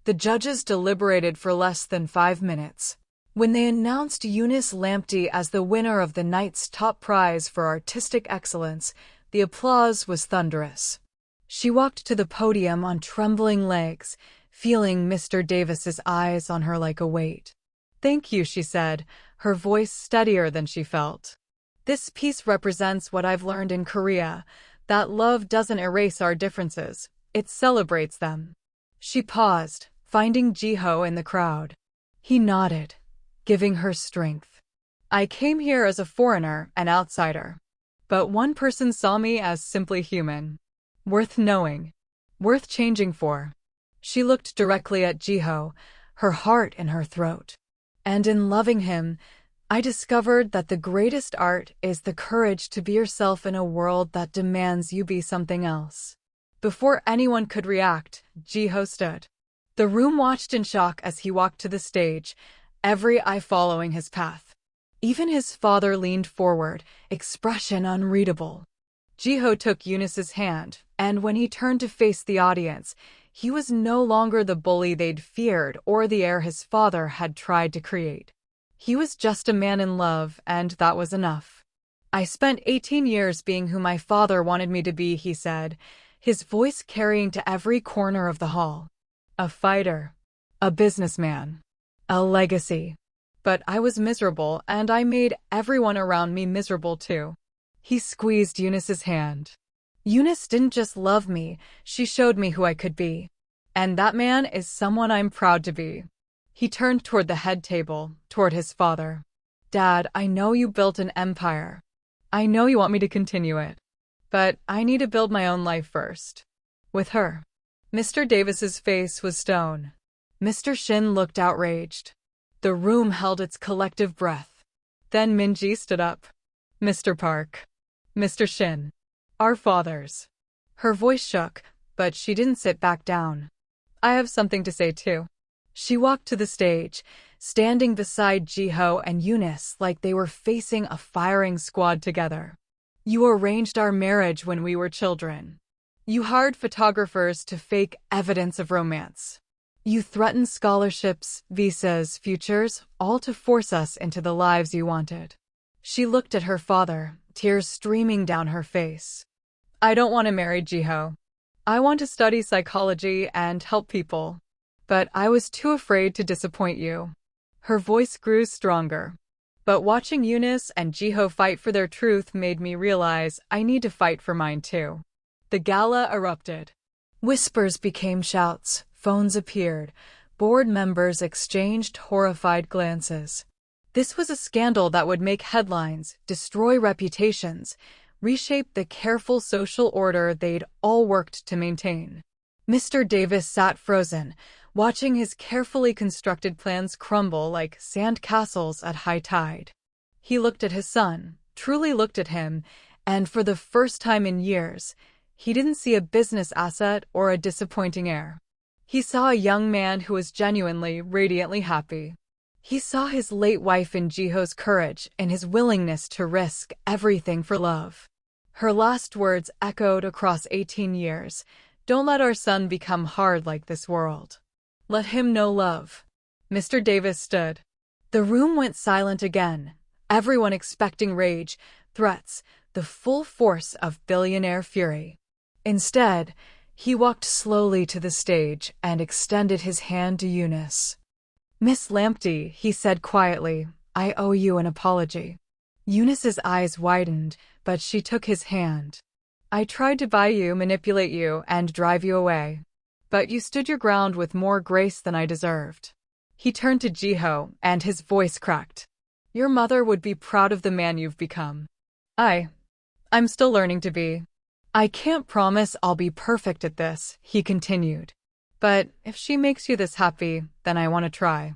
The judges deliberated for less than 5 minutes. When they announced Eunice Lamptey as the winner of the night's top prize for artistic excellence, the applause was thunderous. She walked to the podium on trembling legs, feeling Mr. Davis's eyes on her like a weight. "Thank you," she said, her voice steadier than she felt. "This piece represents what I've learned in Korea, that love doesn't erase our differences, it celebrates them." She paused, finding Jiho in the crowd. He nodded, giving her strength. "I came here as a foreigner, an outsider. But one person saw me as simply human. Worth knowing. Worth changing for." She looked directly at Jiho, her heart in her throat. "And in loving him, I discovered that the greatest art is the courage to be yourself in a world that demands you be something else." Before anyone could react, Jiho stood. The room watched in shock as he walked to the stage, every eye following his path. Even his father leaned forward, expression unreadable. Jiho took Eunice's hand, and when he turned to face the audience, he was no longer the bully they'd feared or the heir his father had tried to create. He was just a man in love, and that was enough. "I spent 18 years being who my father wanted me to be," he said, his voice carrying to every corner of the hall. "A fighter. A businessman. A legacy. But I was miserable, and I made everyone around me miserable too." He squeezed Eunice's hand. "Eunice didn't just love me, she showed me who I could be. And that man is someone I'm proud to be." He turned toward the head table, toward his father. "Dad, I know you built an empire. I know you want me to continue it. But I need to build my own life first. With her." Mr. Davis's face was stone. Mr. Shin looked outraged. The room held its collective breath. Then Minji stood up. "Mr. Park. Mr. Shin. Our fathers." Her voice shook, but she didn't sit back down. "I have something to say too." She walked to the stage, standing beside Jiho and Eunice like they were facing a firing squad together. "You arranged our marriage when we were children. You hired photographers to fake evidence of romance. You threatened scholarships, visas, futures, all to force us into the lives you wanted." She looked at her father, tears streaming down her face. "I don't want to marry Jiho. I want to study psychology and help people. but I was too afraid to disappoint you." Her voice grew stronger. "But watching Eunice and Jiho fight for their truth made me realize I need to fight for mine too." The gala erupted. Whispers became shouts, phones appeared, board members exchanged horrified glances. This was a scandal that would make headlines, destroy reputations, reshape the careful social order they'd all worked to maintain. Mr. Davis sat frozen, watching his carefully constructed plans crumble like sand castles at high tide. He looked at his son, truly looked at him, and for the first time in years, he didn't see a business asset or a disappointing heir. He saw a young man who was genuinely, radiantly happy. He saw his late wife in Jiho's courage and his willingness to risk everything for love. Her last words echoed across 18 years. "Don't let our son become hard like this world. Let him know love." Mr. Davis stood. The room went silent again, everyone expecting rage, threats, the full force of billionaire fury. Instead, he walked slowly to the stage and extended his hand to Eunice. "Miss Lamptey," he said quietly, "I owe you an apology." Eunice's eyes widened, but she took his hand. "I tried to buy you, manipulate you, and drive you away. But you stood your ground with more grace than I deserved." He turned to Jiho, and his voice cracked. "Your mother would be proud of the man you've become. I'm still learning to be. I can't promise I'll be perfect at this," he continued. "But if she makes you this happy, then I want to try."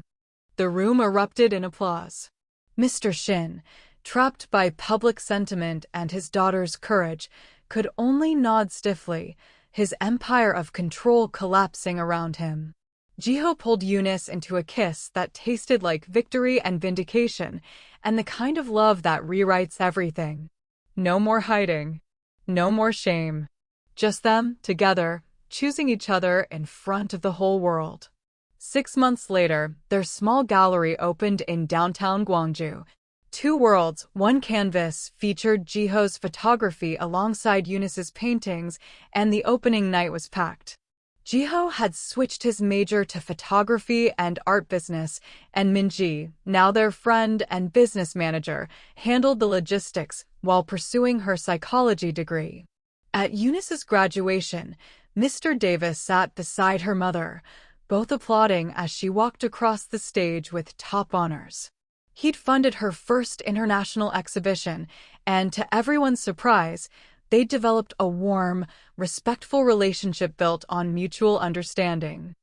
The room erupted in applause. Mr. Shin, trapped by public sentiment and his daughter's courage, could only nod stiffly, his empire of control collapsing around him. Jiho pulled Eunice into a kiss that tasted like victory and vindication, and the kind of love that rewrites everything. No more hiding. No more shame. Just them, together, choosing each other in front of the whole world. 6 months later, their small gallery opened in downtown Gwangju. 2 worlds, 1 canvas featured Jiho's photography alongside Eunice's paintings, and the opening night was packed. Jiho had switched his major to photography and art business, and Minji, now their friend and business manager, handled the logistics while pursuing her psychology degree. At Eunice's graduation, Mr. Davis sat beside her mother, both applauding as she walked across the stage with top honors. He'd funded her first international exhibition, and to everyone's surprise, they'd developed a warm, respectful relationship built on mutual understanding.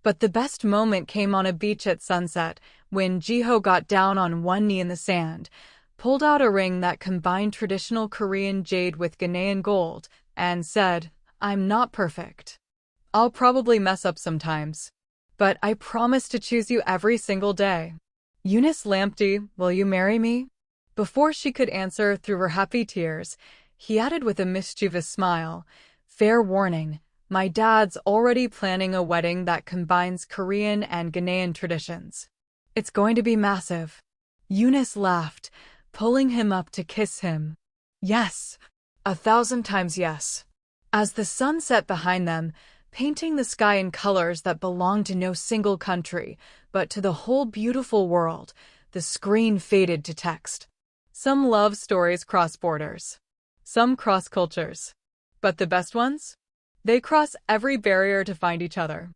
But the best moment came on a beach at sunset, when Jiho got down on one knee in the sand, pulled out a ring that combined traditional Korean jade with Ghanaian gold, and said, "I'm not perfect. I'll probably mess up sometimes. But I promise to choose you every single day. Eunice Lamptey, will you marry me?" Before she could answer through her happy tears, he added with a mischievous smile, "Fair warning, my dad's already planning a wedding that combines Korean and Ghanaian traditions. It's going to be massive." Eunice laughed, pulling him up to kiss him. "Yes, 1,000 times yes." As the sun set behind them, painting the sky in colors that belonged to no single country, but to the whole beautiful world, the screen faded to text. Some love stories cross borders. Some cross cultures. But the best ones? They cross every barrier to find each other.